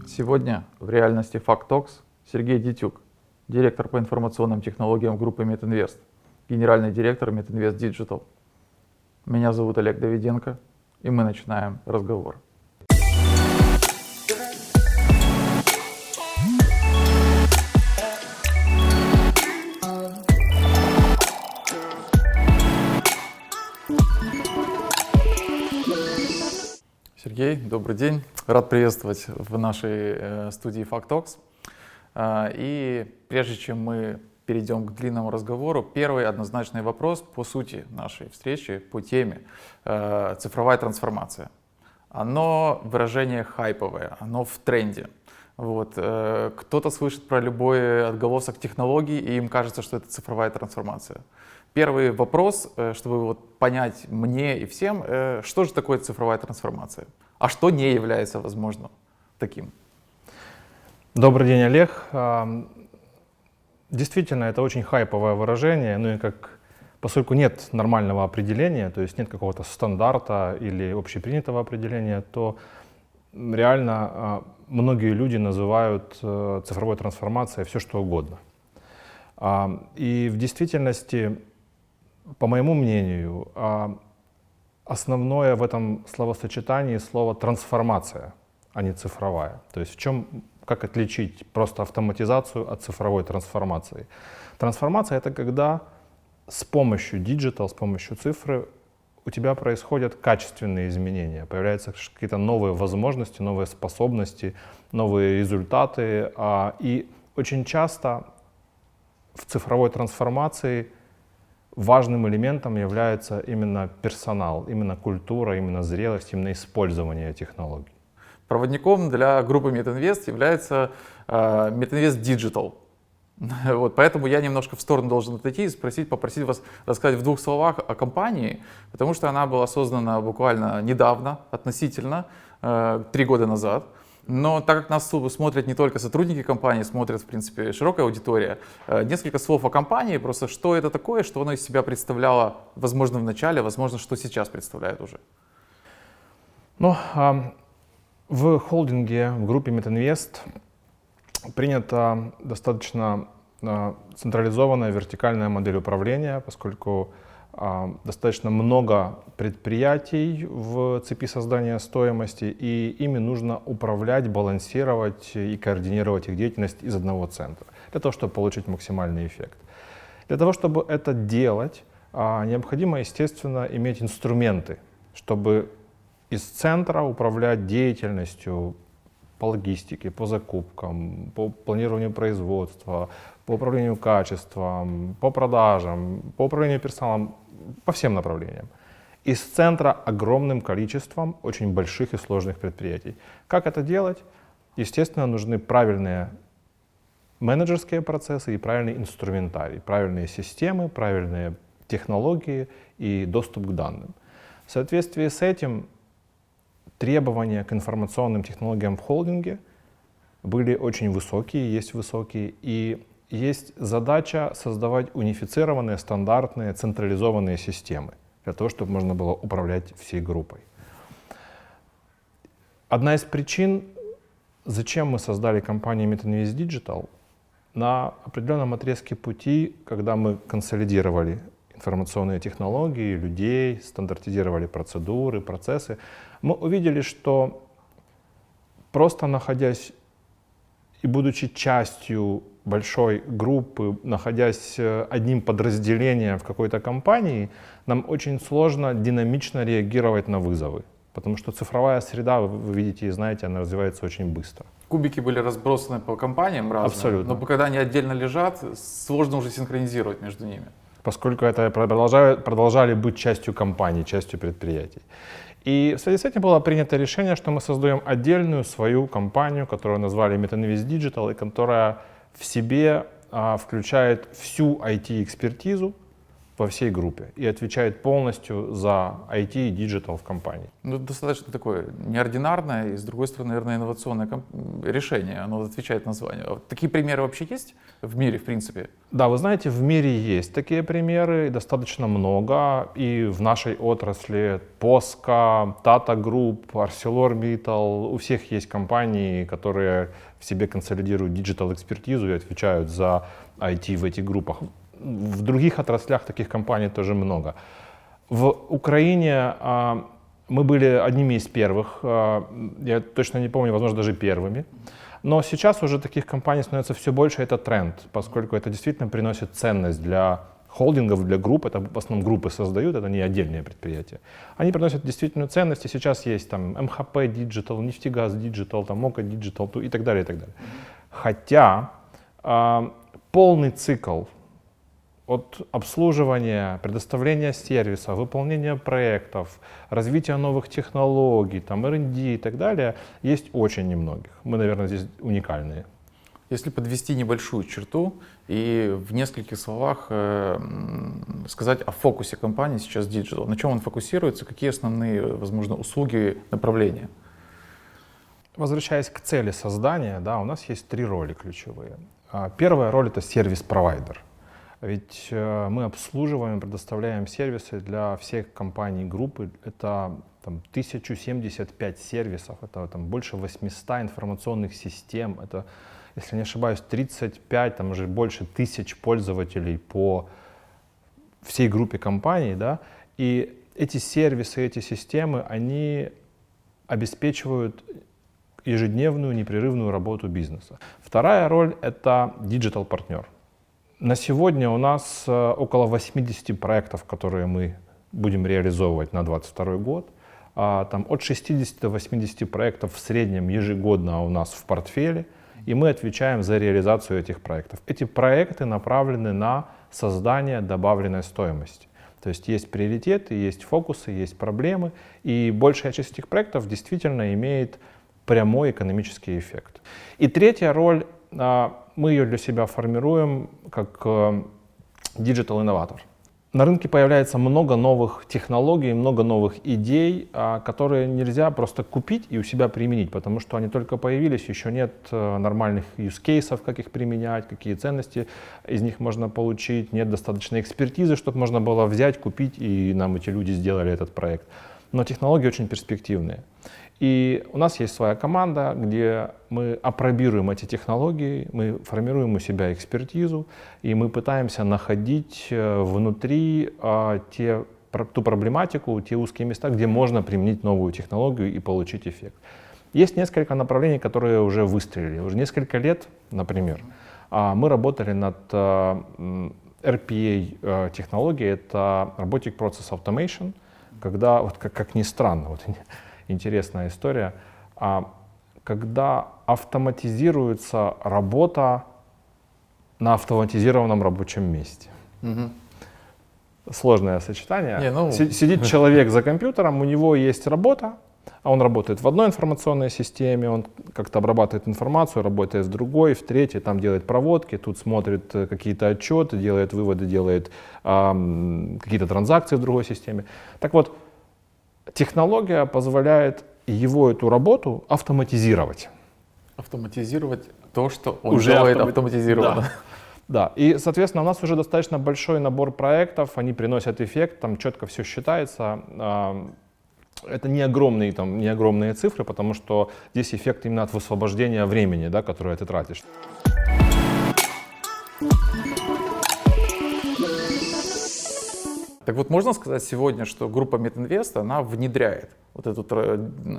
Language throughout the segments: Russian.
Сегодня в реальности Fact Talks Сергей Дитюк, директор по информационным технологиям группы Метинвест, генеральный директор Метинвест Digital. Меня зовут Олег Давиденко, и мы начинаем разговор. Сергей, добрый день. Рад приветствовать в нашей студии Fact Talks. И прежде чем мы перейдем к длинному разговору, первый однозначный вопрос по сути нашей встречи, по теме цифровая трансформация. Оно выражение хайповое, оно в тренде. Вот. Кто-то слышит про любой отголосок технологий, и им кажется, что это цифровая трансформация. Первый вопрос, чтобы вот понять мне и всем, что же такое цифровая трансформация, а что не является, возможно, таким. Добрый день, Олег. Действительно, это очень хайповое выражение, ну и поскольку нет нормального определения, то есть нет какого-то стандарта или общепринятого определения, то реально многие люди называют цифровой трансформацией все что угодно. И в действительности, по моему мнению, основное в этом словосочетании слово «трансформация», а не «цифровая». То есть как отличить просто автоматизацию от цифровой трансформации? Трансформация — это когда с помощью диджитал, с помощью цифры у тебя происходят качественные изменения, появляются какие-то новые возможности, новые способности, новые результаты. И очень часто в цифровой трансформации важным элементом является именно персонал, именно культура, именно зрелость, именно использование технологий. Проводником для группы Метинвест является Метинвест Digital. Вот, поэтому я немножко в сторону должен отойти и попросить вас рассказать в двух словах о компании, потому что она была создана буквально недавно, относительно, 3 года назад. Но так как нас смотрят не только сотрудники компании, смотрят, в принципе, широкая аудитория, несколько слов о компании, просто что это такое, что оно из себя представляло, возможно, в начале, возможно, что сейчас представляет уже. В холдинге, в группе Метинвест принята достаточно централизованная вертикальная модель управления, поскольку достаточно много предприятий в цепи создания стоимости, и ими нужно управлять, балансировать и координировать их деятельность из одного центра, для того, чтобы получить максимальный эффект. Для того, чтобы это делать, необходимо, естественно, иметь инструменты, чтобы из центра управлять деятельностью по логистике, по закупкам, по планированию производства, по управлению качеством, по продажам, по управлению персоналом, по всем направлениям. Из центра огромным количеством очень больших и сложных предприятий. Как это делать? Естественно, нужны правильные менеджерские процессы и правильный инструментарий, правильные системы, правильные технологии и доступ к данным. В соответствии с этим требования к информационным технологиям в холдинге были очень высокие, есть высокие, и есть задача создавать унифицированные, стандартные, централизованные системы для того, чтобы можно было управлять всей группой. Одна из причин, зачем мы создали компанию Метинвест Digital, на определенном отрезке пути, когда мы консолидировали информационные технологии, людей, стандартизировали процедуры, процессы, мы увидели, что просто находясь и будучи частью большой группы, находясь одним подразделением в какой-то компании, нам очень сложно динамично реагировать на вызовы. Потому что цифровая среда, вы видите и знаете, она развивается очень быстро. Кубики были разбросаны по компаниям разным, абсолютно, но когда они отдельно лежат, сложно уже синхронизировать между ними. Поскольку это продолжали быть частью компаний, частью предприятий. И в связи с этим было принято решение, что мы создаем отдельную свою компанию, которую назвали Метинвест Digital, и которая в себе включает всю IT-экспертизу во всей группе и отвечает полностью за IT и диджитал в компании. Ну, достаточно такое неординарное и, с другой стороны, наверное, инновационное решение. Оно отвечает названию. А вот такие примеры вообще есть в мире, в принципе? Да, вы знаете, в мире есть такие примеры, достаточно много. И в нашей отрасли POSCO, Tata Group, ArcelorMittal, у всех есть компании, которые в себе консолидируют диджитал-экспертизу и отвечают за IT в этих группах. В других отраслях таких компаний тоже много. В Украине мы были одними из первых, я точно не помню, возможно, даже первыми. Но сейчас уже таких компаний становится все больше, это тренд, поскольку это действительно приносит ценность для холдингов, для групп. Это в основном группы создают, это не отдельные предприятия. Они приносят действительно ценность, и сейчас есть там МХП Digital, Нефтегаз Digital, там МОКА Digital и так далее, и так далее. Хотя полный цикл от обслуживания, предоставления сервиса, выполнения проектов, развития новых технологий, там, R&D и так далее, есть очень немногих. Мы, наверное, здесь уникальные. Если подвести небольшую черту и в нескольких словах сказать о фокусе компании сейчас Digital, на чем он фокусируется, какие основные, возможно, услуги, направления? Возвращаясь к цели создания, да, у нас есть 3 роли ключевые. Первая роль — это сервис-провайдер. Ведь мы обслуживаем, предоставляем сервисы для всех компаний группы. Это там, 1075 сервисов, это там, больше 800 информационных систем, это, если не ошибаюсь, 35, там уже больше 1000 пользователей по всей группе компаний. Да? И эти сервисы, эти системы, они обеспечивают ежедневную непрерывную работу бизнеса. Вторая роль — это диджитал-партнер. На сегодня у нас около 80 проектов, которые мы будем реализовывать на 2022 год. Там от 60 до 80 проектов в среднем ежегодно у нас в портфеле, и мы отвечаем за реализацию этих проектов. Эти проекты направлены на создание добавленной стоимости. То есть приоритеты, есть фокусы, есть проблемы, и большая часть этих проектов действительно имеет прямой экономический эффект. И третья роль, мы ее для себя формируем как диджитал-инноватор. На рынке появляется много новых технологий, много новых идей, которые нельзя просто купить и у себя применить, потому что они только появились, еще нет нормальных use-кейсов, как их применять, какие ценности из них можно получить, нет достаточной экспертизы, чтобы можно было взять, купить, и нам эти люди сделали этот проект. Но технологии очень перспективные. И у нас есть своя команда, где мы апробируем эти технологии, мы формируем у себя экспертизу, и мы пытаемся находить внутри ту проблематику, те узкие места, где можно применить новую технологию и получить эффект. Есть несколько направлений, которые уже выстрелили. Уже несколько лет, например, мы работали над RPA технологией, это Robotic Process Automation, когда, вот как ни странно, вот, интересная история, когда автоматизируется работа на автоматизированном рабочем месте. Угу. Сложное сочетание. Ну... Сидит человек за компьютером, у него есть работа, а он работает в одной информационной системе, он как-то обрабатывает информацию, работает в другой, в третьей, там делает проводки, тут смотрит какие-то отчеты, делает выводы, делает какие-то транзакции в другой системе. Так вот, технология позволяет его эту работу автоматизировать. Автоматизировать то, что он уже делает автоматизированно. Да, и, соответственно, у нас уже достаточно большой набор проектов, они приносят эффект, там четко все считается. Это не огромные цифры, потому что здесь эффект именно от высвобождения времени, да, которое ты тратишь. Так вот, можно сказать сегодня, что группа Метинвест, она внедряет вот эту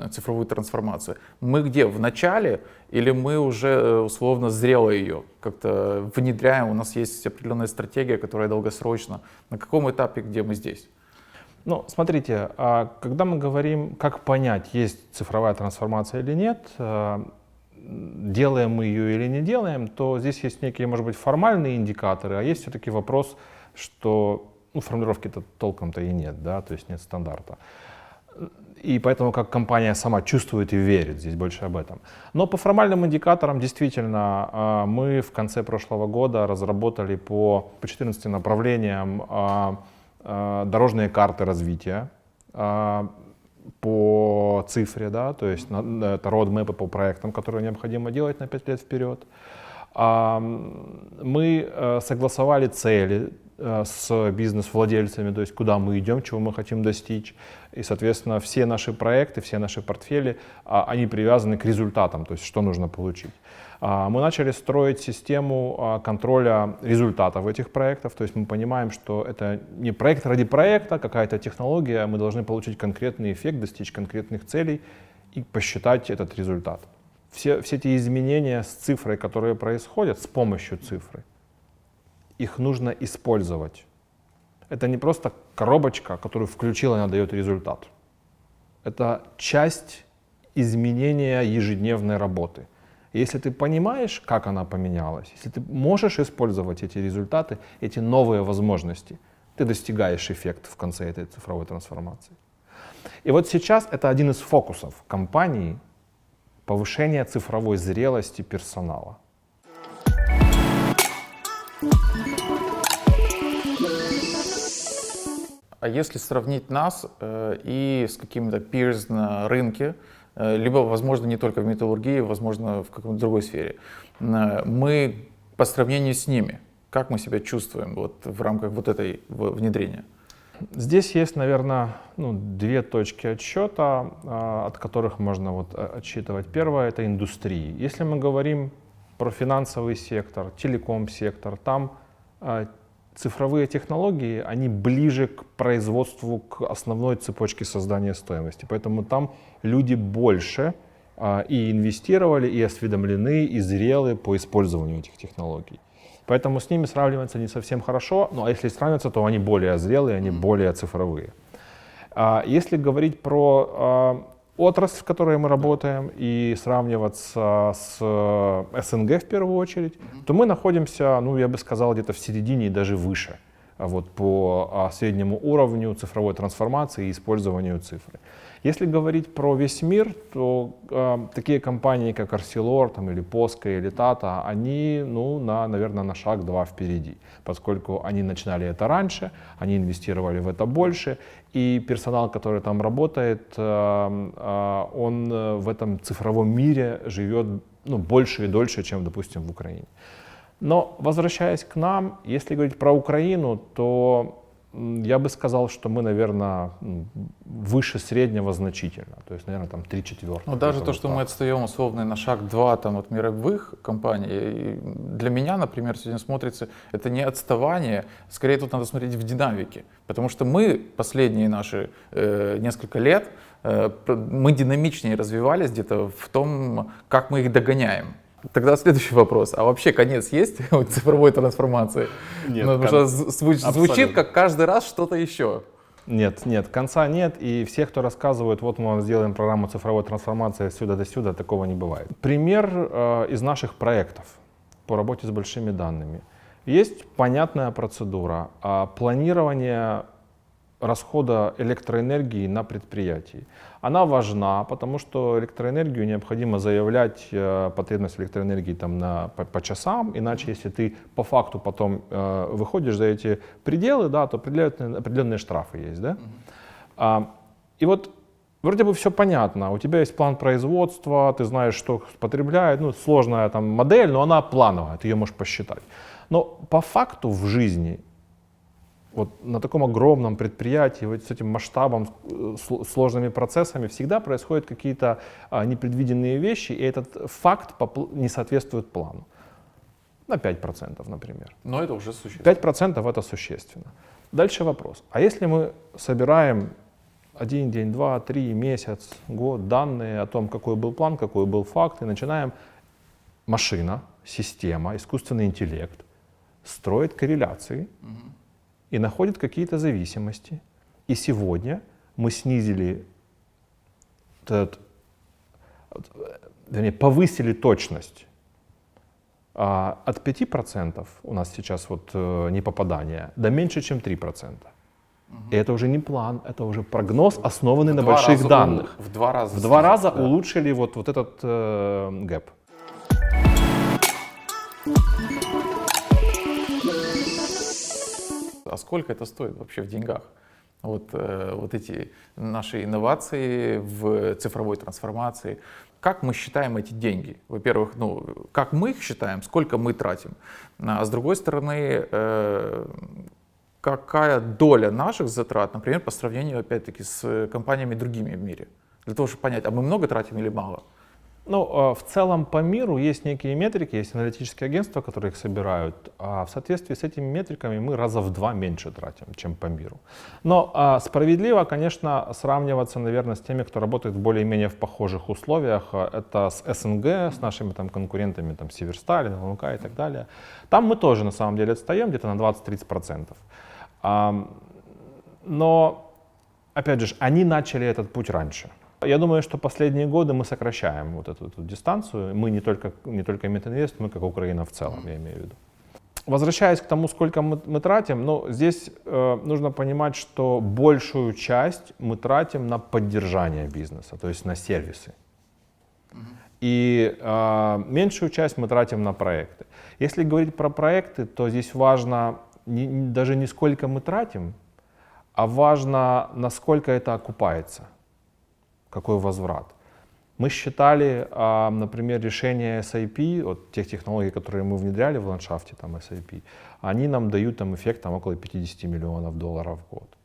цифровую трансформацию. Мы где, в начале, или мы уже условно зрело ее как-то внедряем, у нас есть определенная стратегия, которая долгосрочна. На каком этапе, где мы здесь? Ну, смотрите, когда мы говорим, как понять, есть цифровая трансформация или нет, делаем мы ее или не делаем, то здесь есть некие, может быть, формальные индикаторы, а есть все-таки вопрос, что формулировки-то толком-то и нет, да, то есть нет стандарта. И поэтому как компания сама чувствует и верит, здесь больше об этом. Но по формальным индикаторам действительно мы в конце прошлого года разработали по 14 направлениям дорожные карты развития по цифре, да, то есть это роудмэпы по проектам, которые необходимо делать на 5 лет вперед. Мы согласовали цели с бизнес-владельцами, то есть куда мы идем, чего мы хотим достичь. И, соответственно, все наши проекты, все наши портфели, они привязаны к результатам, то есть что нужно получить. Мы начали строить систему контроля результатов этих проектов, то есть мы понимаем, что это не проект ради проекта, какая-то технология, мы должны получить конкретный эффект, достичь конкретных целей и посчитать этот результат. Все эти изменения с цифрой, которые происходят, с помощью цифры, их нужно использовать. Это не просто коробочка, которую включила, она дает результат. Это часть изменения ежедневной работы. Если ты понимаешь, как она поменялась, если ты можешь использовать эти результаты, эти новые возможности, ты достигаешь эффекта в конце этой цифровой трансформации. И вот сейчас это один из фокусов компании — повышение цифровой зрелости персонала. А если сравнить нас и с какими-то peers на рынке, либо, возможно, не только в металлургии, возможно, в какой-то другой сфере, мы по сравнению с ними, как мы себя чувствуем вот в рамках вот этой внедрения? Здесь есть, наверное, две точки отсчета, от которых можно отсчитывать. Первое — это индустрии. Если мы говорим про финансовый сектор, телеком-сектор, там цифровые технологии, они ближе к производству, к основной цепочке создания стоимости. Поэтому там люди больше и инвестировали, и осведомлены, и зрелы по использованию этих технологий. Поэтому с ними сравниваться не совсем хорошо, ну а если сравниваться, то они более зрелые, они более цифровые. Если говорить про отрасль, в которой мы работаем, и сравниваться с СНГ в первую очередь, то мы находимся, я бы сказал, где-то в середине и даже выше по среднему уровню цифровой трансформации и использованию цифры. Если говорить про весь мир, то такие компании, как Arcelor или POSCO или Tata, они, наверное, на шаг-два впереди, поскольку они начинали это раньше, они инвестировали в это больше, и персонал, который там работает, он в этом цифровом мире живет больше и дольше, чем, допустим, в Украине. Но возвращаясь к нам, если говорить про Украину, то я бы сказал, что мы, наверное, выше среднего значительно. То есть, наверное, там 3/4. Ну, даже то, что мы отстаем условно на шаг-два от мировых компаний, для меня, например, сегодня смотрится, это не отставание, скорее тут надо смотреть в динамике. Потому что мы последние наши несколько лет, мы динамичнее развивались где-то в том, как мы их догоняем. Тогда следующий вопрос. А вообще конец есть у цифровой трансформации? Нет. Потому что звучит как каждый раз что-то еще. Нет, конца нет. И все, кто рассказывает, вот мы сделаем программу цифровой трансформации отсюда до сюда, такого не бывает. Пример из наших проектов по работе с большими данными. Есть понятная процедура планирования расхода электроэнергии на предприятии. Она важна, потому что электроэнергию необходимо заявлять, потребность электроэнергии по часам, иначе если ты по факту потом выходишь за эти пределы, да, то определенные штрафы есть. Да? И вот вроде бы все понятно, у тебя есть план производства, ты знаешь, что потребляет, сложная модель, но она плановая, ты ее можешь посчитать. Но по факту в жизни на таком огромном предприятии, с этим масштабом, сложными процессами всегда происходят какие-то непредвиденные вещи, и этот факт не соответствует плану. На 5%, например. Но это уже существенно. 5% это существенно. Дальше вопрос. А если мы собираем 1 день, 2, 3, месяц, год данные о том, какой был план, какой был факт, и начинаем машина, система, искусственный интеллект строить корреляции, и находит какие-то зависимости. И сегодня мы снизили, повысили точность от 5% у нас сейчас непопадания до меньше, чем 3%. И это уже не план, это уже прогноз, основанный на В два больших раза данных. В 2 раза. В 2 раза да. улучшили вот этот гэп. А сколько это стоит вообще в деньгах? Вот эти наши инновации в цифровой трансформации. Как мы считаем эти деньги? Во-первых, ну, как мы их считаем, сколько мы тратим? А с другой стороны, какая доля наших затрат, например, по сравнению, опять-таки, с компаниями другими в мире? Для того, чтобы понять, а мы много тратим или мало? Ну, в целом по миру есть некие метрики, есть аналитические агентства, которые их собирают, а в соответствии с этими метриками мы раза в 2 меньше тратим, чем по миру. Но справедливо, конечно, сравниваться, наверное, с теми, кто работает более-менее в похожих условиях. Это с СНГ, с нашими там конкурентами, там, Северсталь, НЛК и так далее. Там мы тоже, на самом деле, отстаем где-то на 20-30%. Но, опять же, они начали этот путь раньше. Я думаю, что последние годы мы сокращаем вот эту дистанцию. Мы не только Метинвест, мы как Украина в целом, я имею в виду. Возвращаясь к тому, сколько мы тратим, ну, здесь нужно понимать, что большую часть мы тратим на поддержание бизнеса, то есть на сервисы. И меньшую часть мы тратим на проекты. Если говорить про проекты, то здесь важно даже не сколько мы тратим, а важно, насколько это окупается. Какой возврат. Мы считали, например, решение SAP, вот тех технологий, которые мы внедряли в ландшафте там, SAP, они нам дают там, эффект там, около $50 миллионов в год.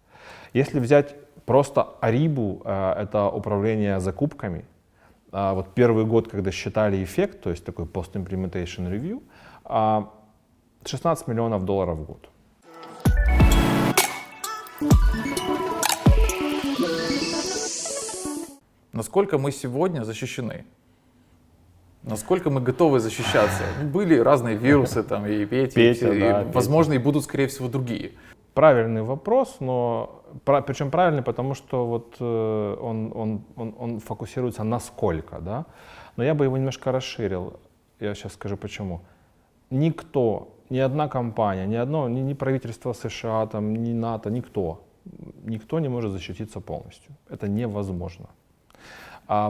Если взять просто Aribu, это управление закупками, вот первый год, когда считали эффект, то есть такой post-implementation review, $16 миллионов в год. Насколько мы сегодня защищены? Насколько мы готовы защищаться? Были разные вирусы, там, и Петя, да, возможно, и будут, скорее всего, другие. Правильный вопрос, но причем правильный, потому что вот он фокусируется на сколько, да? Но я бы его немножко расширил. Я сейчас скажу почему. Никто, ни одна компания, ни правительство США, там, ни НАТО, никто не может защититься полностью. Это невозможно.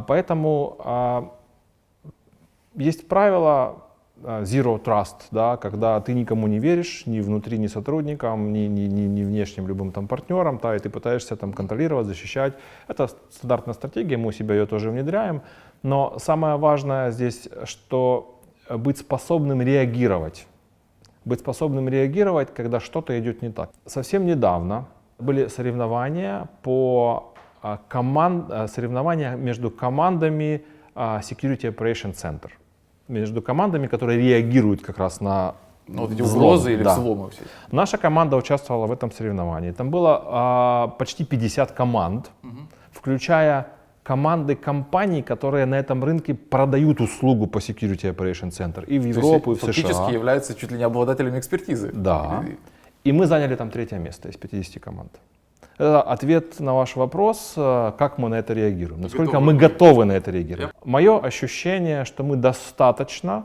Поэтому есть правило Zero Trust, да, когда ты никому не веришь, ни внутри, ни сотрудникам, ни внешним любым там партнерам, да, и ты пытаешься там контролировать, защищать. Это стандартная стратегия, мы у себя ее тоже внедряем. Но самое важное здесь, что быть способным реагировать. Быть способным реагировать, когда что-то идет не так. Совсем недавно были соревнования соревнования между командами Security Operation Center. Между командами, которые реагируют как раз на вот эти угрозы или взломы. Все. Наша команда участвовала в этом соревновании. Там было почти 50 команд, включая команды компаний, которые на этом рынке продают услугу по Security Operation Center и в Европу, и в США. Фактически являются чуть ли не обладателями экспертизы. Да. И мы заняли там 3-е место из 50 команд. Это ответ на ваш вопрос, как мы на это реагируем, насколько мы готовы на это реагировать. Мое ощущение, что мы достаточно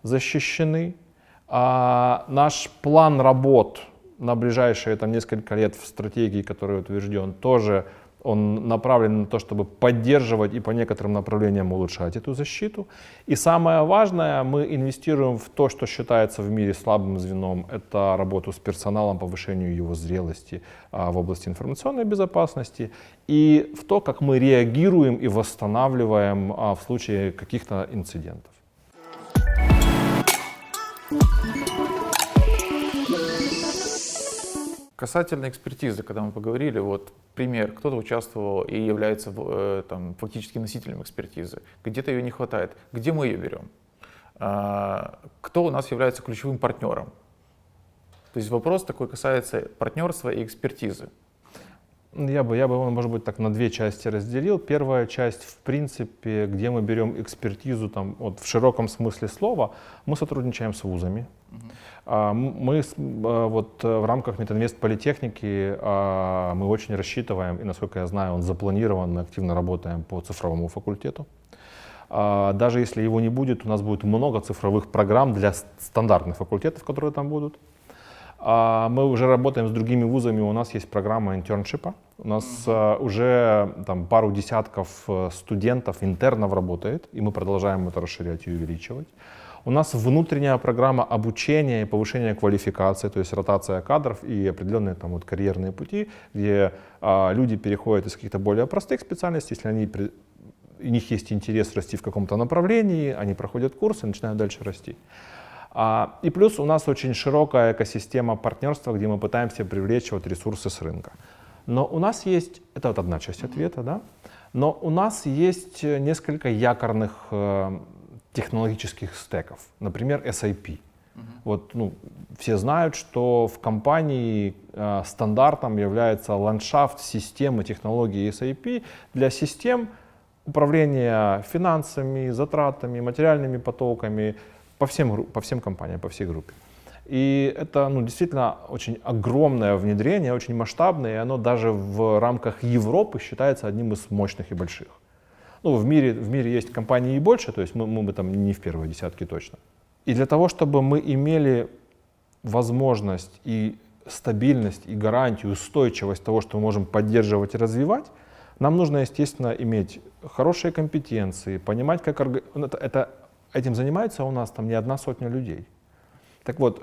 защищены. Наш план работ на ближайшие там, несколько лет в стратегии, который утвержден, тоже он направлен на то, чтобы поддерживать и по некоторым направлениям улучшать эту защиту. И самое важное, мы инвестируем в то, что считается в мире слабым звеном. Это работу с персоналом, повышению его зрелости в области информационной безопасности. И в то, как мы реагируем и восстанавливаем в случае каких-то инцидентов. Касательно экспертизы, когда мы поговорили, вот пример, кто-то участвовал и является там, фактически носителем экспертизы, где-то ее не хватает, где мы ее берем, кто у нас является ключевым партнером. То есть вопрос такой касается партнерства и экспертизы. Я бы его, может быть, так на 2 части разделил. Первая часть, в принципе, где мы берем экспертизу там, вот, в широком смысле слова, мы сотрудничаем с вузами. Мы вот, в рамках Метинвест политехники мы очень рассчитываем, и насколько я знаю, он запланирован, мы активно работаем по цифровому факультету. Даже если его не будет, у нас будет много цифровых программ для стандартных факультетов, которые там будут. Мы уже работаем с другими вузами, у нас есть программа интерншипа. У нас уже там, пару десятков студентов, интернов работает, и мы продолжаем это расширять и увеличивать. У нас внутренняя программа обучения и повышения квалификации, то есть ротация кадров и определенные там, вот, карьерные пути, где люди переходят из каких-то более простых специальностей, если у них есть интерес расти в каком-то направлении, они проходят курсы и начинают дальше расти. И плюс у нас очень широкая экосистема партнерства, где мы пытаемся привлечь вот ресурсы с рынка. Но у нас есть, это вот одна часть ответа, да, но у нас есть несколько якорных технологических стеков, например, SAP. Вот, все знают, что в компании стандартом является ландшафт системы технологии SAP для систем управления финансами, затратами, материальными потоками по всем компаниям, по всей группе. И это действительно очень огромное внедрение, очень масштабное, и оно даже в рамках Европы считается одним из мощных и больших. В мире есть компании и больше, то есть мы там не в первой десятке точно. И для того, чтобы мы имели возможность и стабильность, и гарантию, устойчивость того, что мы можем поддерживать и развивать, нам нужно, естественно, иметь хорошие компетенции, понимать, как этим занимается у нас там не одна сотня людей. Так вот,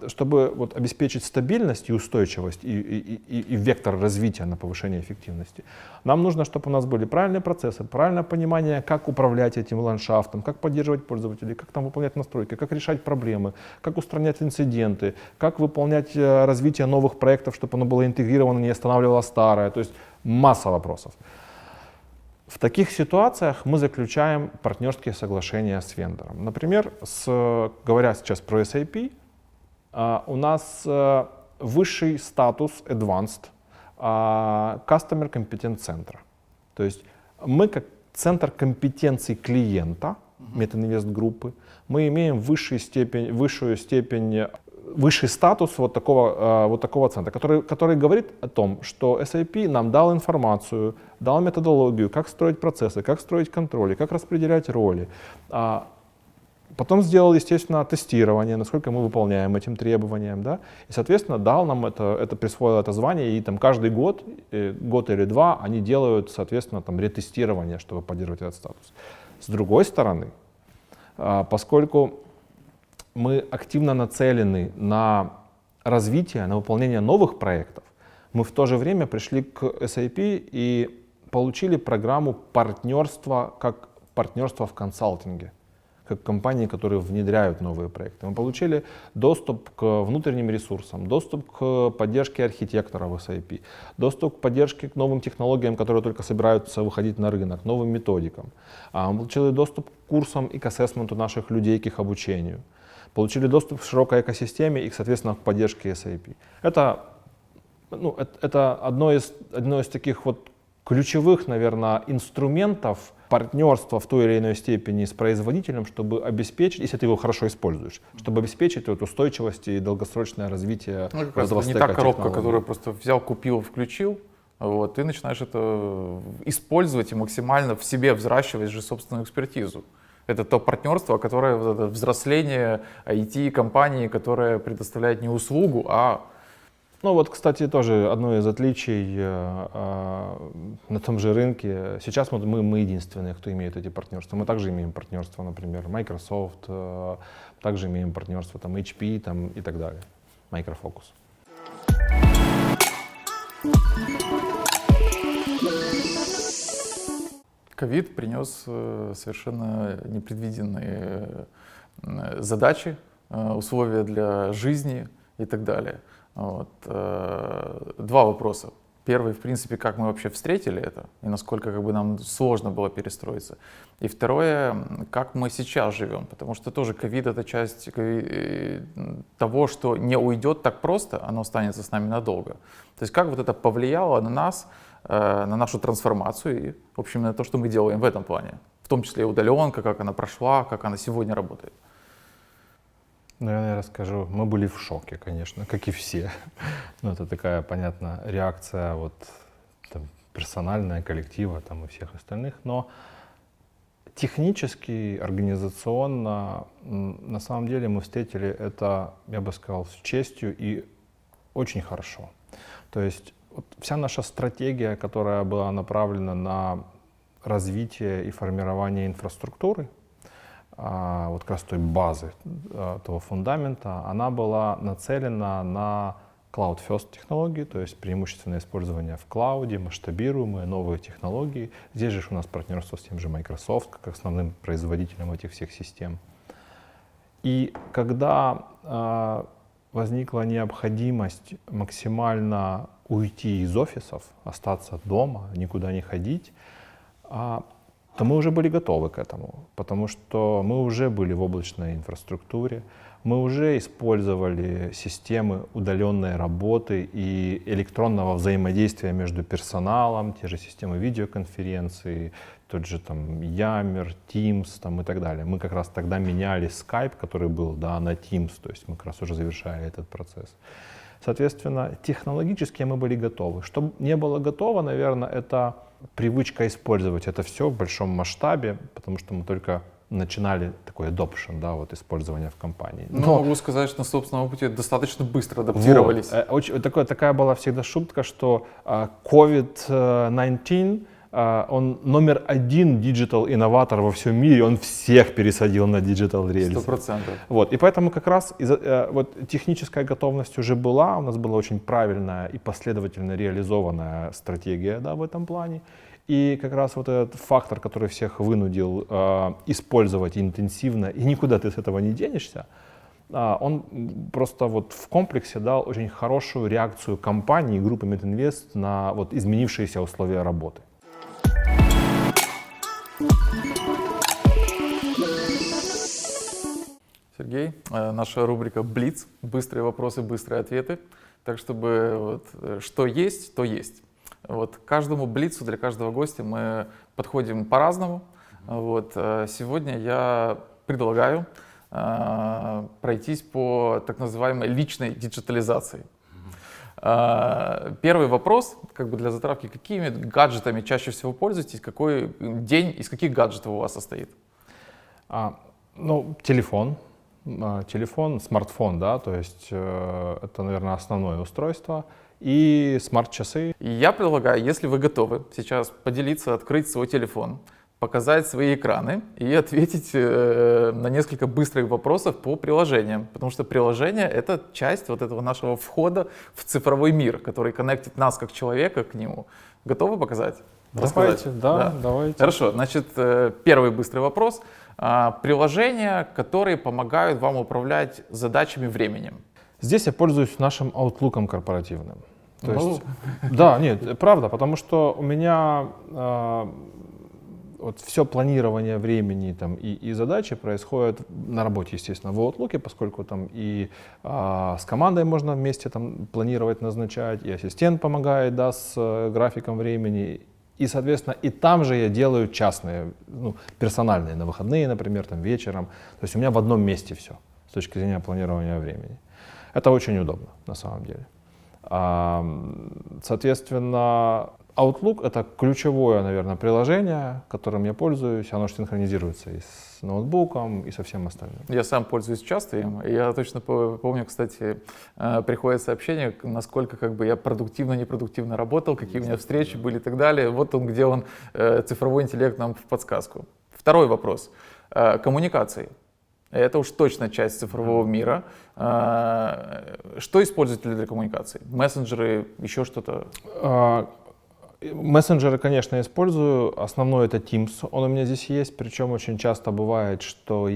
чтобы обеспечить стабильность и устойчивость и вектор развития на повышение эффективности, нам нужно, чтобы у нас были правильные процессы, правильное понимание, как управлять этим ландшафтом, как поддерживать пользователей, как там выполнять настройки, как решать проблемы, как устранять инциденты, как выполнять развитие новых проектов, чтобы оно было интегрировано, не останавливало старое. То есть масса вопросов. В таких ситуациях мы заключаем партнерские соглашения с вендором. Например, говоря сейчас про SAP, у нас высший статус Advanced Customer Competence Center. То есть мы как центр компетенций клиента Метаинвест группы, мы имеем высший статус вот такого центра, который говорит о том, что SAP нам дал информацию, дал методологию, как строить процессы, как строить контроли, как распределять роли. Потом сделал, естественно, тестирование, насколько мы выполняем этим требованиям, да, и, соответственно, дал нам присвоил это звание, и там каждый год или два они делают, соответственно, там ретестирование, чтобы поддерживать этот статус. С другой стороны, поскольку мы активно нацелены на развитие, на выполнение новых проектов, мы в то же время пришли к SAP и получили программу партнерства, как партнерство в консалтинге, как компании, которые внедряют новые проекты. Мы получили доступ к внутренним ресурсам, доступ к поддержке архитекторов SAP, доступ к поддержке к новым технологиям, которые только собираются выходить на рынок, новым методикам. Мы получили доступ к курсам и к ассессменту наших людей, к их обучению. Получили доступ к широкой экосистеме и, соответственно, к поддержке SAP. Это одно из таких вот ключевых, наверное, инструментов партнерства в той или иной степени с производителем, чтобы обеспечить, если ты его хорошо используешь, чтобы обеспечить устойчивость и долгосрочное развитие. Это не та коробка, которую просто взял, купил, включил, ты начинаешь это использовать и максимально в себе взращивать же собственную экспертизу. Это то партнерство, которое взросление IT-компании, которое предоставляет не услугу, а... Кстати, тоже одно из отличий на том же рынке. Сейчас мы единственные, кто имеет эти партнерства. Мы также имеем партнерство, например, Microsoft, также имеем партнерство HP и так далее, Micro Focus. Ковид принес совершенно непредвиденные задачи, условия для жизни и так далее. Два вопроса. Первый, в принципе, как мы вообще встретили это и насколько нам сложно было перестроиться. И второе, как мы сейчас живем, потому что тоже ковид — это часть того, что не уйдет так просто, оно останется с нами надолго. То есть как это повлияло на нас, на нашу трансформацию и, в общем, на то, что мы делаем в этом плане, в том числе и удаленка, как она прошла, как она сегодня работает. Наверное, я расскажу. Мы были в шоке, конечно, как и все. Это такая, понятно, реакция персональная, коллектива и всех остальных. Но технически, организационно, на самом деле мы встретили это, я бы сказал, с честью и очень хорошо. То есть вот вся наша стратегия, которая была направлена на развитие и формирование инфраструктуры, вот как раз той базы, того фундамента, она была нацелена на Cloud First технологии, то есть преимущественное использование в клауде, масштабируемые новые технологии. Здесь же у нас партнерство с тем же Microsoft, как основным производителем этих всех систем. И когда возникла необходимость максимально уйти из офисов, остаться дома, никуда не ходить, то мы уже были готовы к этому, потому что мы уже были в облачной инфраструктуре, мы уже использовали системы удаленной работы и электронного взаимодействия между персоналом, те же системы видеоконференции, тот же там Yammer, Teams там, и так далее. Мы как раз тогда меняли Skype, который был, да, на Teams, то есть мы как раз уже завершали этот процесс. Соответственно, технологически мы были готовы. Что не было готово, наверное, это привычка использовать это все в большом масштабе, потому что мы только начинали такой adoption, да, вот использование в компании. Но могу сказать, что на собственном опыте достаточно быстро адаптировались. Вот, такая была всегда шутка, что COVID-19, он номер один диджитал-инноватор во всем мире, он всех пересадил на диджитал-рельсы. 100%. Вот, и поэтому как раз вот, техническая готовность уже была, у нас была очень правильная и последовательно реализованная стратегия, да, в этом плане. И как раз вот этот фактор, который всех вынудил использовать интенсивно, и никуда ты с этого не денешься, он просто вот в комплексе дал очень хорошую реакцию компании, группы Метинвест на вот изменившиеся условия работы. Сергей, наша рубрика «Блиц». Быстрые вопросы, быстрые ответы. Так, чтобы вот, что есть, то есть. Вот, к каждому блицу, для каждого гостя мы подходим по-разному. Вот, сегодня я предлагаю пройтись по так называемой личной диджитализации. Первый вопрос, как бы для затравки, какими гаджетами чаще всего пользуетесь, какой день, из каких гаджетов у вас состоит? Ну, телефон, смартфон, да, то есть это, наверное, основное устройство, и смарт-часы. Я предлагаю, если вы готовы сейчас поделиться, открыть свой телефон, показать свои экраны и ответить на несколько быстрых вопросов по приложениям. Потому что приложение — это часть вот этого нашего входа в цифровой мир, который коннектит нас как человека к нему. Готовы показать? Давайте, да, давайте. Хорошо, значит, первый быстрый вопрос. Приложения, которые помогают вам управлять задачами временем. Здесь я пользуюсь нашим Outlook'ом корпоративным. То есть, да, нет, правда, потому что у меня вот все планирование времени там, и задачи происходит на работе, естественно, в Outlook'е, поскольку там и с командой можно вместе там планировать, назначать, и ассистент помогает, да, с графиком времени. И, соответственно, и там же я делаю частные, ну, персональные, на выходные, например, там, вечером. То есть у меня в одном месте все с точки зрения планирования времени. Это очень удобно, на самом деле. Соответственно, Outlook — это ключевое, наверное, приложение, которым я пользуюсь. Оно же синхронизируется и с ноутбуком, и со всем остальным. Я сам пользуюсь часто им. Я точно помню, кстати, приходят сообщения, насколько как бы я продуктивно-непродуктивно работал, какие у меня встречи были и так далее. Вот он, где он, цифровой интеллект нам в подсказку. Второй вопрос. Коммуникации. Это уж точно часть цифрового мира. Что используете для коммуникации? Мессенджеры, еще что-то? Мессенджеры, конечно, использую. Основной — это Teams. Он у меня здесь есть. Причем очень часто бывает, что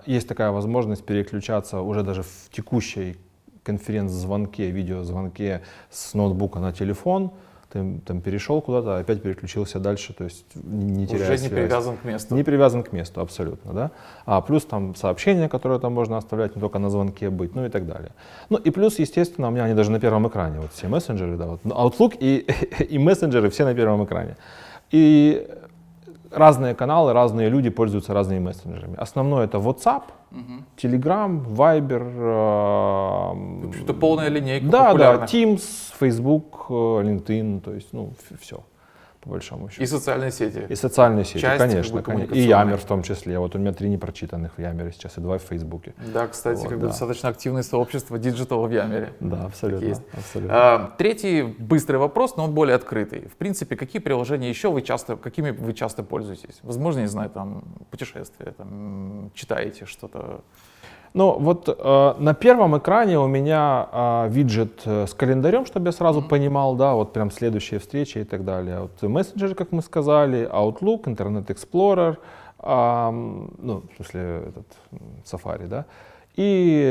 есть такая возможность переключаться уже даже в текущей конференц-звонке, видеозвонке с ноутбука на телефон. Ты там перешел куда-то, опять переключился дальше, то есть не теряя связь. Уже не привязан к месту. Не привязан к месту, абсолютно, да. Плюс там сообщения, которые там можно оставлять, не только на звонке быть, ну и так далее. Ну и плюс, естественно, у меня они даже на первом экране, вот все мессенджеры, да, вот Outlook и мессенджеры все на первом экране. И разные каналы, разные люди пользуются разными мессенджерами. Основное — это WhatsApp, Telegram, Viber. Это полная линейка да, популярных. Да, Teams, Facebook, LinkedIn, то есть, ну, все. по большому счету. И социальные сети. И социальные сети, Часть, конечно, как бы, конечно. И коммуникационной. Ямер в том числе. Вот у меня 3 непрочитанных в Ямере сейчас и 2 в Фейсбуке. Да, кстати, Вот, как бы да. достаточно активное сообщество диджитал в Ямере. Да, абсолютно. Есть. Абсолютно. Третий быстрый вопрос, но он более открытый. В принципе, какие приложения еще какими вы часто пользуетесь? Возможно, не знаю, там путешествия, там читаете что-то. Ну вот на первом экране у меня виджет с календарем, чтобы я сразу понимал, да, вот прям следующие встречи и так далее. Вот мессенджеры, как мы сказали, Outlook, Internet Explorer, ну, в смысле, Safari, да. И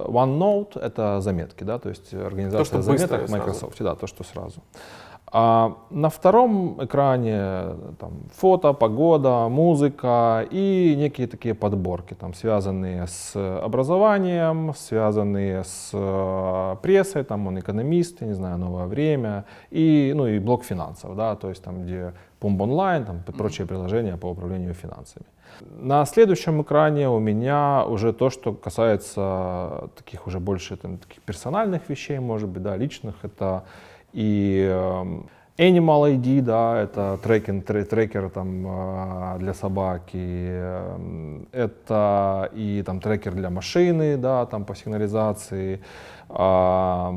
OneNote — это заметки, да, то есть организация что заметок быстрое в сразу. Microsoft, да, то, что сразу. А на втором экране там, фото, погода, музыка и некие такие подборки, там, связанные с образованием, связанные с прессой, там, он экономист, я не знаю, Новое время, и, ну, и блок финансов, да, то есть там, где Pump Online, там, прочие приложения по управлению финансами. На следующем экране у меня уже то, что касается таких уже больше там, таких персональных вещей, может быть, да, личных, это и Animal ID, да, это трекер там, для собаки, это и там трекер для машины, да, там по сигнализации, это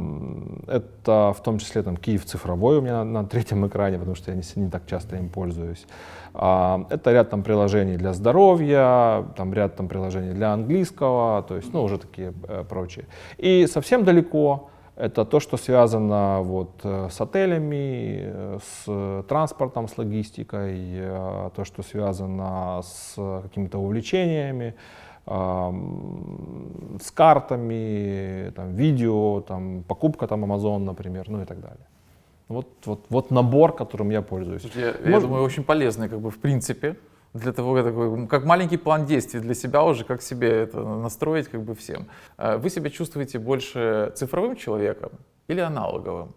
в том числе там Киев цифровой у меня на третьем экране, потому что я не так часто им пользуюсь. Это ряд там приложений для здоровья, там ряд там приложений для английского, то есть, ну, уже такие прочие. И совсем далеко это то, что связано вот с отелями, с транспортом, с логистикой, то, что связано с какими-то увлечениями, с картами, там, видео, там, покупка там, Amazon, например, ну и так далее. Вот набор, которым я пользуюсь. Я думаю, очень полезный, как бы, в принципе, для того, как маленький план действий для себя уже, как себе это настроить, как бы, всем. Вы себя чувствуете больше цифровым человеком или аналоговым?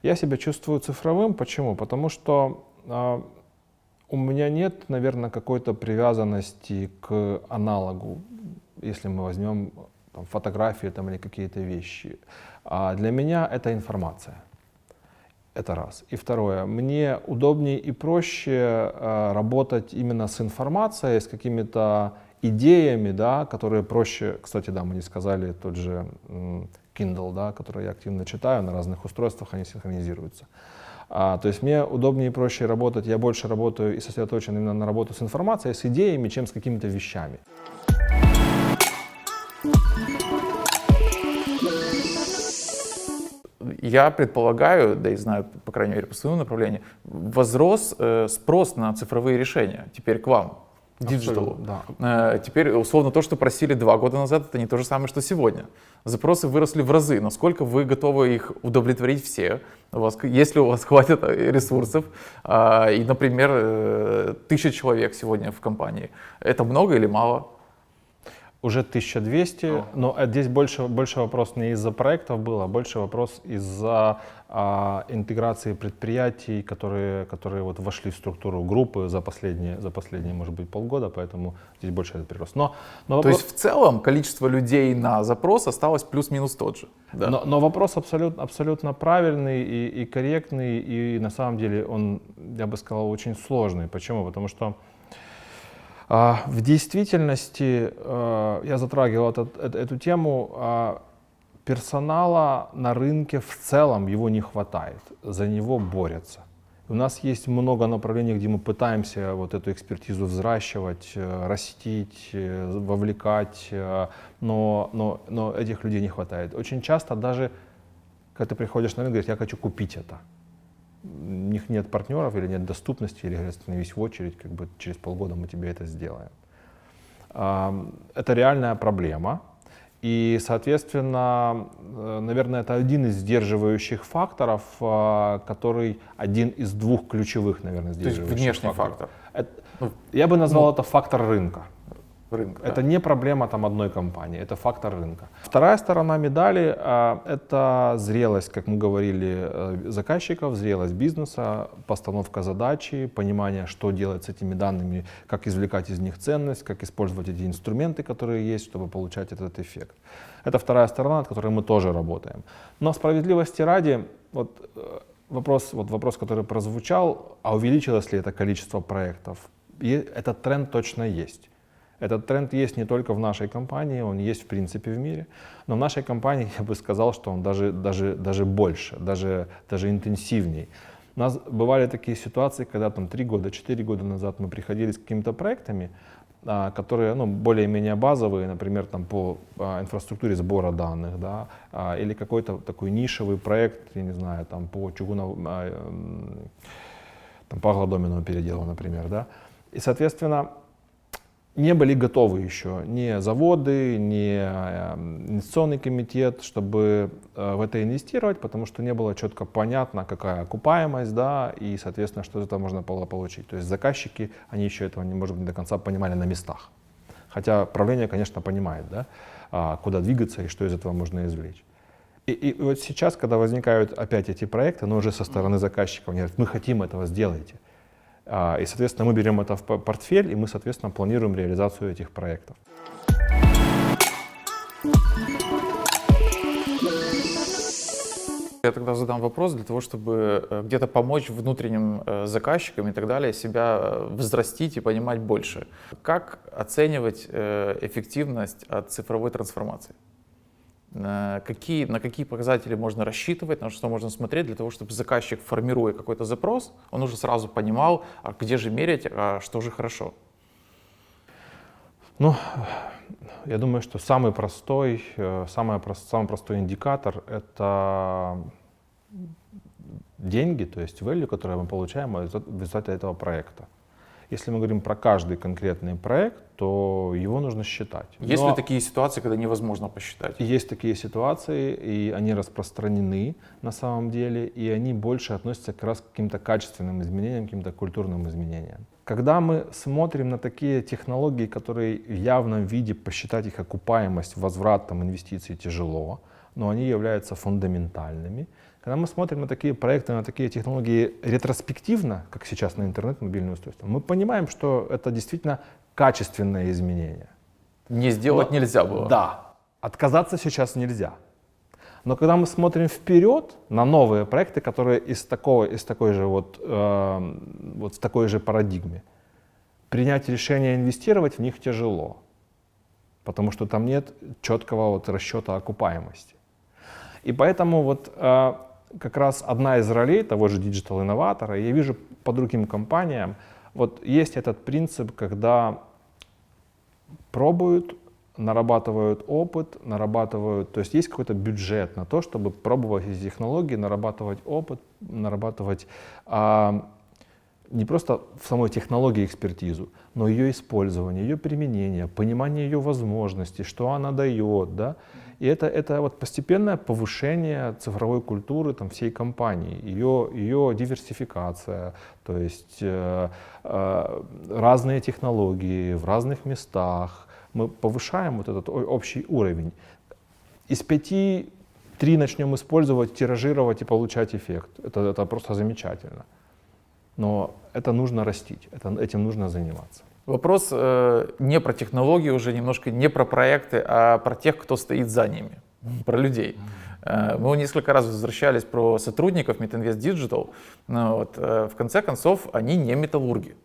Я себя чувствую цифровым. Почему? Потому что у меня нет, наверное, какой-то привязанности к аналогу, если мы возьмем там, фотографии там, или какие-то вещи. Для меня это информация. Это раз. И второе, мне удобнее и проще работать именно с информацией, с какими-то идеями, да, которые проще, кстати, да, мы не сказали, тот же Kindle, да, который я активно читаю, на разных устройствах они синхронизируются. То есть мне удобнее и проще работать, я больше работаю и сосредоточен именно на работу с информацией, с идеями, чем с какими-то вещами. Я предполагаю, да и знаю, по крайней мере, по своему направлению, возрос спрос на цифровые решения теперь к вам, к диджиталу. Да. Теперь, условно, то, что просили 2 года назад, это не то же самое, что сегодня. Запросы выросли в разы. Насколько вы готовы их удовлетворить все? Если у вас хватит ресурсов, и, например, 1000 человек сегодня в компании, это много или мало? Уже 1200, но здесь больше вопрос не из-за проектов был, а больше вопрос из-за интеграции предприятий, которые вот вошли в структуру группы за последние, может быть, полгода, поэтому здесь больше этот прирост. Но вопрос... То есть в целом количество людей на запрос осталось плюс-минус тот же? Да. Но вопрос абсолютно правильный и корректный, и на самом деле он, я бы сказал, очень сложный. Почему? Потому что в действительности, я затрагивал эту тему, персонала на рынке в целом его не хватает, за него борются. У нас есть много направлений, где мы пытаемся вот эту экспертизу взращивать, растить, вовлекать, но этих людей не хватает. Очень часто даже, когда ты приходишь на рынок, говорят, я хочу купить это. У них нет партнеров или нет доступности, или говорят, становись в очередь, как бы через полгода мы тебе это сделаем. Это реальная проблема. И, соответственно, наверное, это один из сдерживающих факторов, который один из 2 ключевых, наверное, сдерживающих То есть внешний факторов. фактор. Я бы назвал это фактор рынка. Рынка, Это да. не проблема там одной компании, это фактор рынка. Вторая сторона медали это зрелость, как мы говорили, заказчиков, зрелость бизнеса, постановка задачи, понимание, что делать с этими данными, как извлекать из них ценность, как использовать эти инструменты, которые есть, чтобы получать этот эффект. Это вторая сторона, над которой мы тоже работаем. Но справедливости ради, вот вопрос, который прозвучал, а увеличилось ли это количество проектов? И этот тренд точно есть. Этот тренд есть не только в нашей компании, он есть в принципе в мире. Но в нашей компании я бы сказал, что он даже больше, даже интенсивней. У нас бывали такие ситуации, когда там 3 года, 4 года назад мы приходили с какими-то проектами, которые более-менее базовые, например, там, по инфраструктуре сбора данных, да, или какой-то такой нишевый проект, я не знаю, там, по по аглодоменному переделу, например. Да. И, соответственно, не были готовы еще ни заводы, ни инвестиционный комитет, чтобы в это инвестировать, потому что не было четко понятно, какая окупаемость, да, и, соответственно, что из этого можно было получить. То есть заказчики, они еще этого, может быть, не до конца понимали на местах. Хотя правление, конечно, понимает, да, куда двигаться и что из этого можно извлечь. И вот сейчас, когда возникают опять эти проекты, но уже со стороны заказчиков, они говорят, мы хотим этого, сделайте. И, соответственно, мы берем это в портфель, и мы, соответственно, планируем реализацию этих проектов. Я тогда задам вопрос для того, чтобы где-то помочь внутренним заказчикам и так далее себя взрастить и понимать больше. Как оценивать эффективность от цифровой трансформации? На какие показатели можно рассчитывать, на что можно смотреть для того, чтобы заказчик, формируя какой-то запрос, он уже сразу понимал, а где же мерять, а что же хорошо? Ну, я думаю, что самый простой индикатор — это деньги, то есть value, которые мы получаем в результате этого проекта. Если мы говорим про каждый конкретный проект, то его нужно считать. Есть ли такие ситуации, когда невозможно посчитать? Есть такие ситуации, и они распространены на самом деле, и они больше относятся как раз к каким-то качественным изменениям, каким-то культурным изменениям. Когда мы смотрим на такие технологии, которые в явном виде посчитать их окупаемость, возврат инвестиций тяжело, но они являются фундаментальными. Когда мы смотрим на такие проекты, на такие технологии ретроспективно, как сейчас на интернет, мобильное устройство, мы понимаем, что это действительно качественное изменение. Не сделать нельзя было. Да, отказаться сейчас нельзя. Но когда мы смотрим вперед на новые проекты, которые из такой же в такой же парадигме, принять решение инвестировать в них тяжело, потому что там нет четкого расчета окупаемости. И поэтому как раз одна из ролей того же диджитал-инноватора, я вижу по другим компаниям, есть этот принцип, когда пробуют, нарабатывают опыт, то есть есть какой-то бюджет на то, чтобы пробовать эти технологии, нарабатывать опыт, нарабатывать не просто в самой технологии экспертизу, но ее использование, ее применение, понимание ее возможностей, что она дает, да. И это постепенное повышение цифровой культуры всей компании, ее диверсификация, то есть разные технологии в разных местах. Мы повышаем этот общий уровень. Из 5 3 начнем использовать, тиражировать и получать эффект. Это просто замечательно. Но это нужно растить, этим нужно заниматься. Вопрос не про технологии уже, немножко не про проекты, а про тех, кто стоит за ними, про людей. Мы несколько раз возвращались про сотрудников Metinvest Digital. В конце концов, они не металлурги.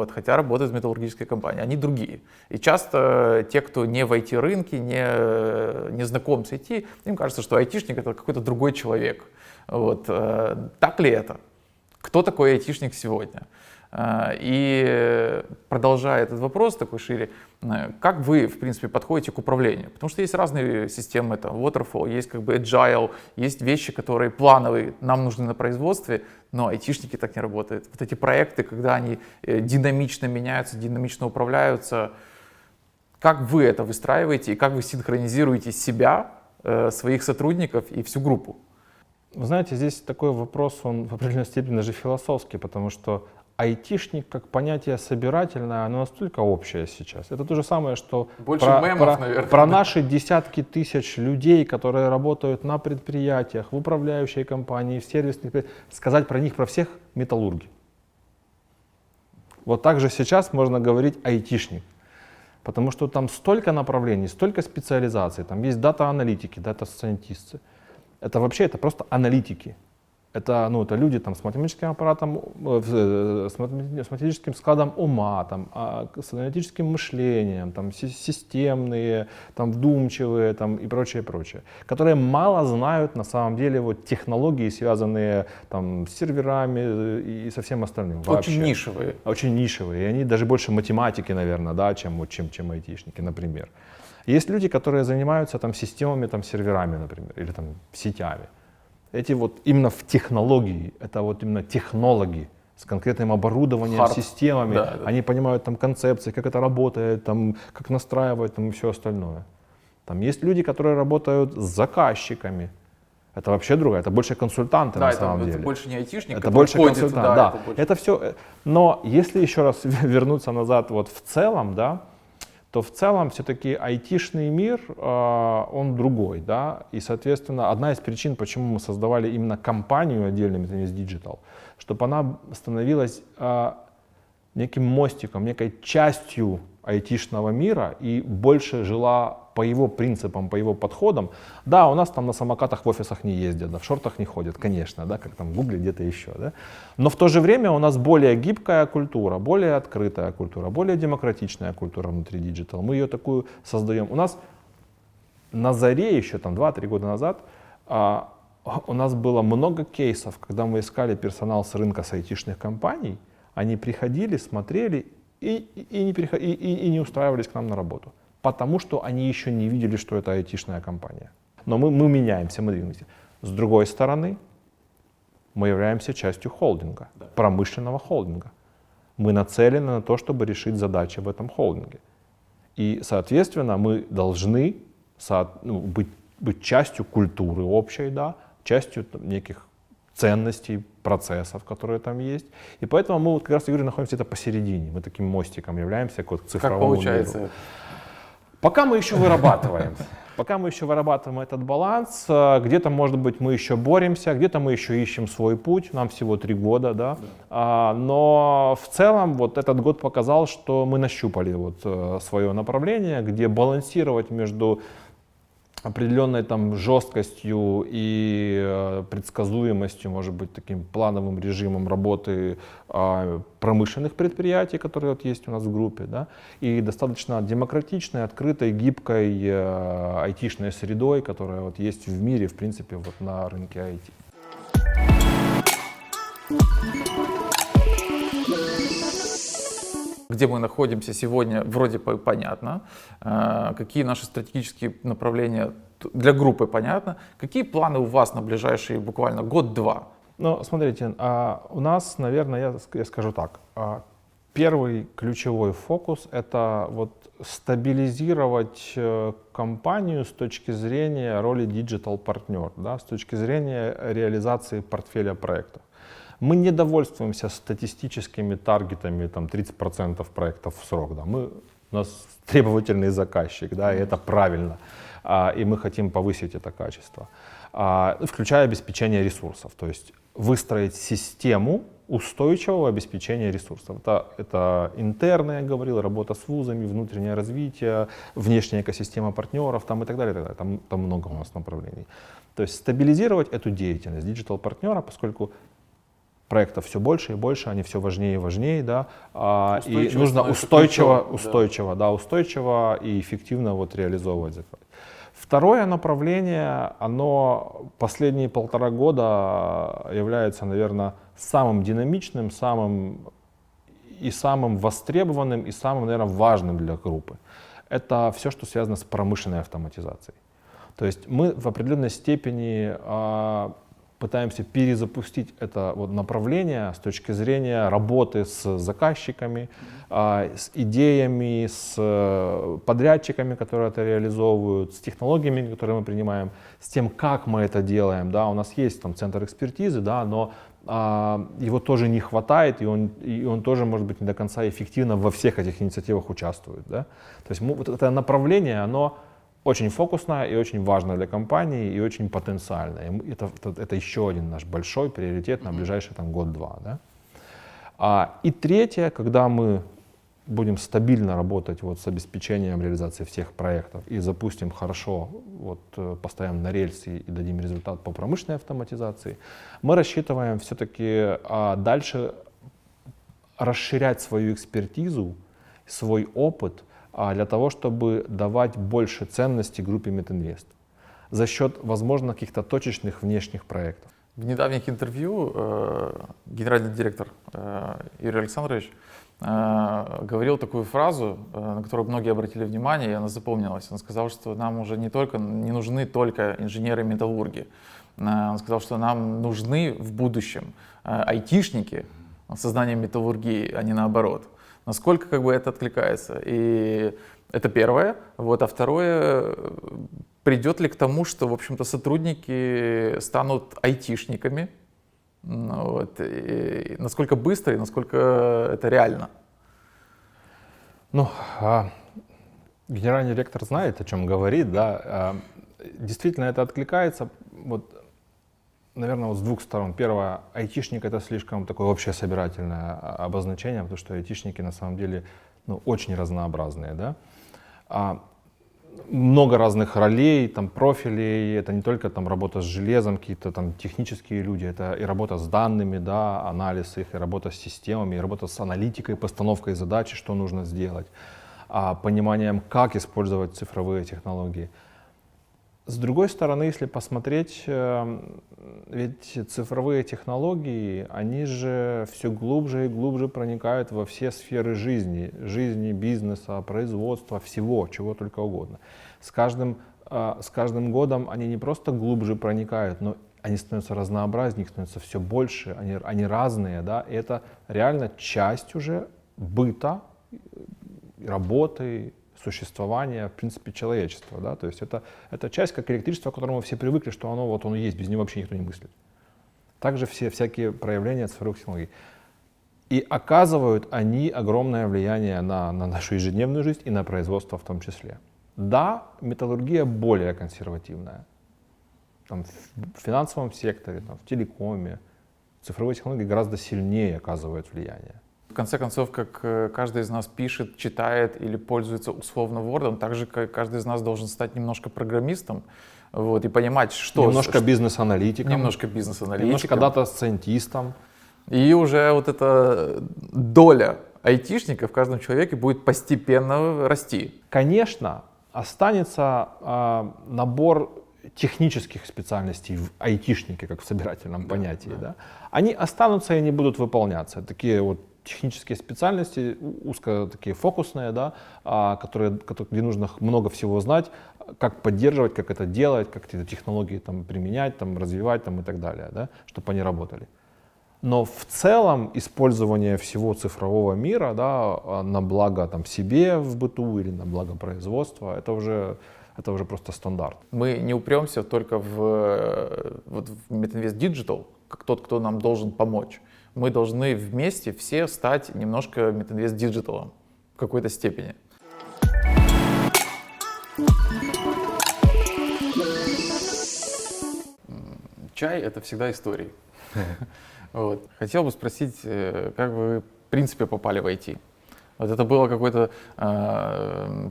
Хотя работают в металлургической компании, они другие. И часто те, кто не в IT-рынке, не знаком с IT, им кажется, что айтишник — это какой-то другой человек. Так ли это? Кто такой айтишник сегодня? И продолжая этот вопрос такой шире, как вы, в принципе, подходите к управлению? Потому что есть разные системы, это waterfall, есть agile, есть вещи, которые плановые, нам нужны на производстве, но айтишники так не работают. Эти проекты, когда они динамично меняются, динамично управляются, как вы это выстраиваете и как вы синхронизируете себя, своих сотрудников и всю группу? Вы знаете, здесь такой вопрос, он в определенной степени даже философский, потому что айтишник как понятие собирательное, оно настолько общее сейчас. Это то же самое, что про наши десятки тысяч людей, которые работают на предприятиях, в управляющей компании, в сервисных предприятиях, сказать про них, про всех металлурги. Так же сейчас можно говорить айтишник, потому что там столько направлений, столько специализаций, там есть дата-аналитики, дата-сайентисты. Это просто аналитики. Это, ну, это люди там, с математическим аппаратом, с математическим складом ума, там, с аналитическим мышлением, там, системные, там, вдумчивые там, и прочее, прочее, которые мало знают на самом деле вот, технологии, связанные там, с серверами и со всем остальным. Очень нишевые. Очень нишевые. И они даже больше математики, наверное, да, чем айтишники, например. Есть люди, которые занимаются там, системами, там, серверами, например, или там, сетями. Эти вот именно в технологии, это вот именно технологи с конкретным оборудованием, системами, да. Они понимают там концепции, как это работает, там, как настраивать там, и все остальное. Там есть люди, которые работают с заказчиками. Это вообще другое, это больше консультанты на самом деле. Это больше не айтишник, это больше консультант, туда, да. Это, больше... это все. Но если еще раз вернуться назад вот в целом, да, то в целом все-таки айтишный мир, он другой, да, и, соответственно, одна из причин, почему мы создавали именно компанию отдельно Metanyst Digital, чтобы она становилась неким мостиком, некой частью айтишного мира и больше жила по его принципам, по его подходам. Да, у нас там на самокатах в офисах не ездят, да, в шортах не ходят, конечно, да, как там в Гугле где-то еще, да. Но в то же время у нас более гибкая культура, более открытая культура, более демократичная культура внутри Digital. Мы ее такую создаем. У нас на заре еще там 2-3 года назад у нас было много кейсов, когда мы искали персонал с рынка с айтишных компаний, они приходили, смотрели и не устраивались к нам на работу. Потому что они еще не видели, что это айтишная компания. Но мы меняемся, мы двигаемся. С другой стороны, мы являемся частью холдинга, промышленного холдинга. Мы нацелены на то, чтобы решить задачи в этом холдинге. И, соответственно, мы должны быть частью культуры общей, да, частью неких ценностей, процессов, которые там есть. И поэтому мы, вот, как раз, я говорю, находимся где-то посередине. Мы таким мостиком являемся к цифровому как получается миру. Пока мы еще вырабатываем. Пока мы еще вырабатываем этот баланс, где-то, может быть, мы еще боремся, где-то мы еще ищем свой путь, нам всего 3 года, да. Но в целом вот этот год показал, что мы нащупали вот свое направление, где балансировать между определенной там жесткостью и предсказуемостью, может быть, таким плановым режимом работы промышленных предприятий, которые вот есть у нас в группе, да, и достаточно демократичной, открытой, гибкой айтишной средой, которая вот есть в мире, в принципе, вот на рынке IT. Где мы находимся сегодня, вроде понятно. Какие наши стратегические направления для группы понятно. Какие планы у вас на ближайшие буквально год-два? Ну, смотрите, у нас, наверное, я скажу так. Первый ключевой фокус — это вот стабилизировать компанию с точки зрения роли диджитал-партнер, да, с точки зрения реализации портфеля проектов. Мы не довольствуемся статистическими таргетами, там, 30% проектов в срок. Да. У нас требовательный заказчик, да, и это правильно. И мы хотим повысить это качество, включая обеспечение ресурсов. То есть выстроить систему устойчивого обеспечения ресурсов. Это интерная, я говорил, работа с вузами, внутреннее развитие, внешняя экосистема партнеров там, и так далее. Там много у нас направлений. То есть стабилизировать эту деятельность диджитал-партнера, поскольку проектов все больше и больше, они все важнее и важнее, да, и нужно устойчиво и эффективно вот реализовывать заказ. Второе направление, оно последние 1,5 года является, наверное, самым динамичным, самым востребованным и самым, наверное, важным для группы. Это все, что связано с промышленной автоматизацией. То есть мы в определенной степени пытаемся перезапустить это вот направление с точки зрения работы с заказчиками, с идеями, с подрядчиками, которые это реализовывают, с технологиями, которые мы принимаем, с тем, как мы это делаем. Да, у нас есть там центр экспертизы, да, но его тоже не хватает, и он тоже, может быть, не до конца эффективно во всех этих инициативах участвует. Да? То есть вот это направление, оно очень фокусная и очень важная для компании и очень потенциальная. Это еще один наш большой приоритет на ближайший там, год-два. Да? И третье, когда мы будем стабильно работать вот с обеспечением реализации всех проектов и запустим хорошо, вот, поставим на рельсы и дадим результат по промышленной автоматизации, мы рассчитываем все-таки дальше расширять свою экспертизу, свой опыт для того, чтобы давать больше ценности группе Метинвест за счет, возможно, каких-то точечных внешних проектов. В недавних интервью генеральный директор Юрий Александрович говорил такую фразу, на которую многие обратили внимание, и она запомнилась. Он сказал, что нам уже не нужны только инженеры-металлурги. Он сказал, что нам нужны в будущем айтишники с сознанием металлургии, а не наоборот. Насколько как бы это откликается? И это первое. Вот, а второе, придет ли к тому, что, в общем-то, сотрудники станут айтишниками? Вот, и насколько быстро и насколько это реально? Ну, генеральный директор знает, о чем говорит, да. Действительно, это откликается. Вот, наверное, вот с двух сторон. Первое, айтишник — это слишком такое общее собирательное обозначение, потому что айтишники на самом деле, ну, очень разнообразные, да. Много разных ролей, там, профилей. Это не только там работа с железом, какие-то там технические люди, это и работа с данными, да, анализ их, и работа с системами, и работа с аналитикой, постановкой задачи, что нужно сделать, пониманием, как использовать цифровые технологии. С другой стороны, если посмотреть, ведь цифровые технологии, они же все глубже и глубже проникают во все сферы жизни, бизнеса, производства, всего, чего только угодно. С каждым годом они не просто глубже проникают, но они становятся разнообразнее, их становится все больше, они разные, да, и это реально часть уже быта, работы, существования, в принципе, человечества, да, то есть это часть, как электричество, к которому мы все привыкли, что оно есть, без него вообще никто не мыслит. Также все всякие проявления цифровых технологий. И оказывают они огромное влияние на нашу ежедневную жизнь и на производство в том числе. Да, металлургия более консервативная. Там, в финансовом секторе, там, в телекоме цифровые технологии гораздо сильнее оказывают влияние. В конце концов, как каждый из нас пишет, читает или пользуется условно Word, так же каждый из нас должен стать немножко программистом, вот, и понимать, что... Немножко бизнес-аналитиком. Немножко бизнес-аналитиком. Немножко дата-сайентистом. И уже вот эта доля айтишника в каждом человеке будет постепенно расти. Конечно, останется набор технических специальностей в айтишнике, как в собирательном понятии. Да. Они останутся и не будут выполняться. Такие вот технические специальности, узко такие фокусные, да, где нужно много всего знать, как поддерживать, как это делать, как эти технологии там, применять, там, развивать там, и так далее, да, чтобы они работали. Но в целом использование всего цифрового мира, да, на благо там, себе в быту или на благо производства, это уже просто стандарт. Мы не упремся только в Metinvest Digital, как тот, кто нам должен помочь. Мы должны вместе все стать немножко Metinvest Digital в какой-то степени. Чай — это всегда истории. Вот. Хотел бы спросить, как вы в принципе попали в IT? Вот это было какой-то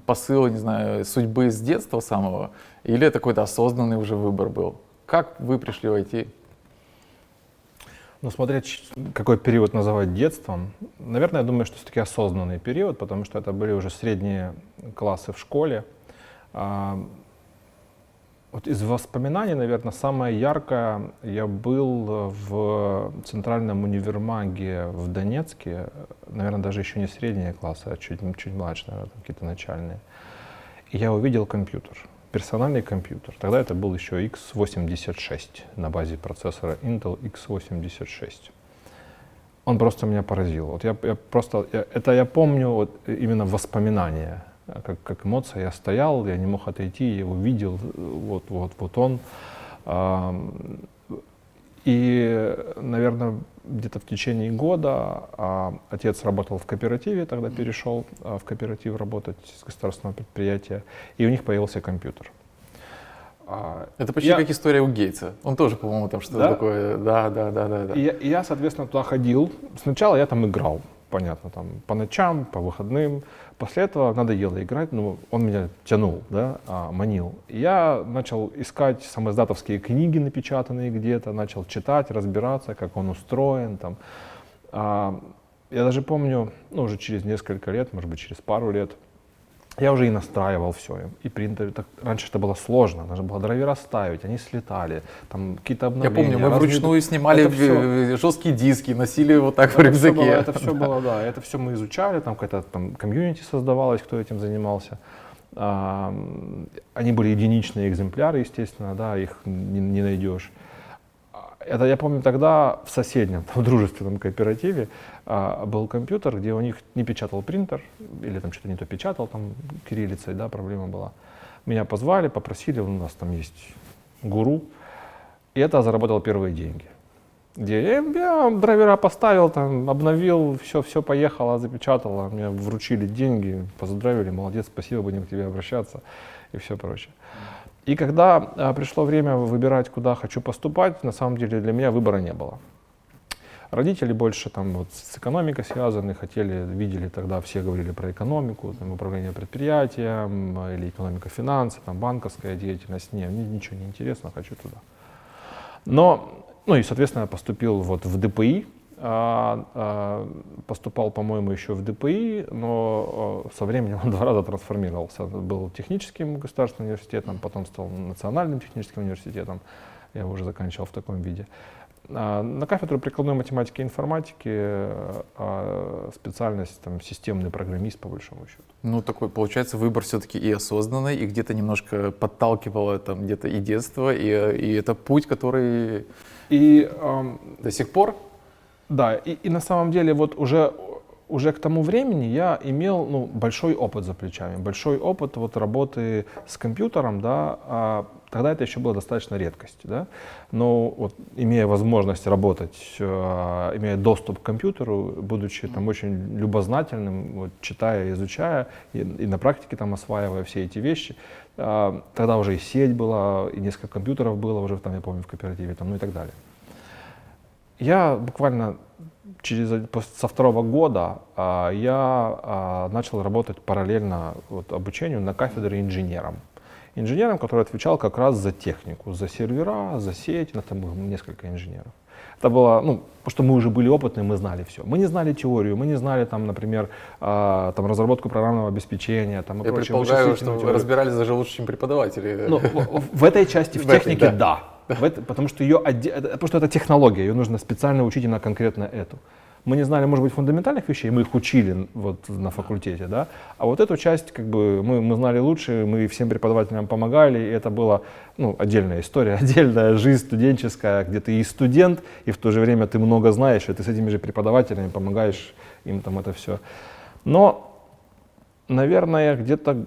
посыл, не знаю, судьбы с детства самого, или это какой-то осознанный уже выбор был? Как вы пришли в IT? Ну, смотря какой период называть детством, наверное, я думаю, что все-таки осознанный период, потому что это были уже средние классы в школе. Вот из воспоминаний, наверное, самое яркое, я был в Центральном универмаге в Донецке, наверное, даже еще не средние классы, а чуть младше, наверное, какие-то начальные. И я увидел компьютер, персональный компьютер. Тогда это был еще x86 на базе процессора Intel x86. Он просто меня поразил. Вот я помню вот именно воспоминания. Как эмоция, я стоял, я не мог отойти, я его видел, вот он. И, наверное, где-то в течение года отец работал в кооперативе, тогда перешел в кооператив работать с государственного предприятия, и у них появился компьютер. Это почти как история у Гейтса. Он тоже, по-моему, там что-то такое. Да. И я, соответственно, туда ходил. Сначала я там играл. понятно, там, по ночам, по выходным. После этого надоело играть, ну, он меня тянул, да, манил. И я начал искать самоиздатовские книги, напечатанные где-то, начал читать, разбираться, как он устроен, там. Я даже помню, ну, уже через несколько лет, может быть, через пару лет, я уже и настраивал все. И принтер, раньше это было сложно, нужно было драйвера ставить, они слетали, там какие-то Я обновления. помню, мы вручную снимали жесткие диски, носили вот так в рюкзаке. Это все было, да, это все мы изучали, там какая-то там комьюнити создавалась, кто этим занимался. Они были единичные экземпляры, естественно, да, их не найдешь. Это я помню тогда в соседнем, в дружественном кооперативе был компьютер, где у них не печатал принтер, или там что-то не то печатал, там кириллицей, да, проблема была. Меня позвали, попросили, у нас там есть гуру, и это заработал первые деньги. Где я драйвера поставил, там, обновил, все поехало, запечатало, мне вручили деньги, поздравили, молодец, спасибо, будем к тебе обращаться и все прочее. И когда пришло время выбирать, куда хочу поступать, на самом деле для меня выбора не было. Родители больше там, вот, с экономикой связаны, видели тогда, все говорили про экономику, там, управление предприятием или экономика финансы, там, банковская деятельность. Нет, мне ничего не интересно, хочу туда. Но, ну и, соответственно, я поступил вот в ДПИ, поступал, по-моему, еще в ДПИ, но со временем он 2 раза трансформировался. Был техническим государственным университетом, потом стал национальным техническим университетом. Я его уже заканчивал в таком виде. На кафедру прикладной математики и информатики, специальность там, системный программист, по большому счету. Ну, такой, получается, выбор все-таки и осознанный, и где-то немножко подталкивало там где-то и детство, и это путь, который до сих пор. Да, и на самом деле вот уже к тому времени я имел большой опыт за плечами, большой опыт вот работы с компьютером, да, тогда это еще было достаточно редкостью, да, но вот имея возможность работать, имея доступ к компьютеру, будучи там очень любознательным, вот, читая, изучая и на практике там осваивая все эти вещи, тогда уже и сеть была, и несколько компьютеров было уже там, я помню, в кооперативе, там, ну и так далее. Я буквально со 2-го года я начал работать параллельно вот, обучению на кафедре инженером. Инженером, который отвечал как раз за технику, за сервера, за сеть, там было несколько инженеров. Это было, потому что мы уже были опытные, мы знали все. Мы не знали теорию, мы не знали, там, например, там, разработку программного обеспечения. Там, и я предполагаю, что вы разбирались даже лучше, чем преподаватели. Ну, в этой части, в технике, да. Потому что это технология, ее нужно специально учить на конкретно эту. Мы не знали, может быть, фундаментальных вещей, мы их учили вот на факультете, да, а вот эту часть как бы мы знали лучше, мы всем преподавателям помогали, и это была отдельная история, отдельная жизнь студенческая, где ты и студент, и в то же время ты много знаешь, и ты с этими же преподавателями помогаешь им там это все. Но, наверное, где-то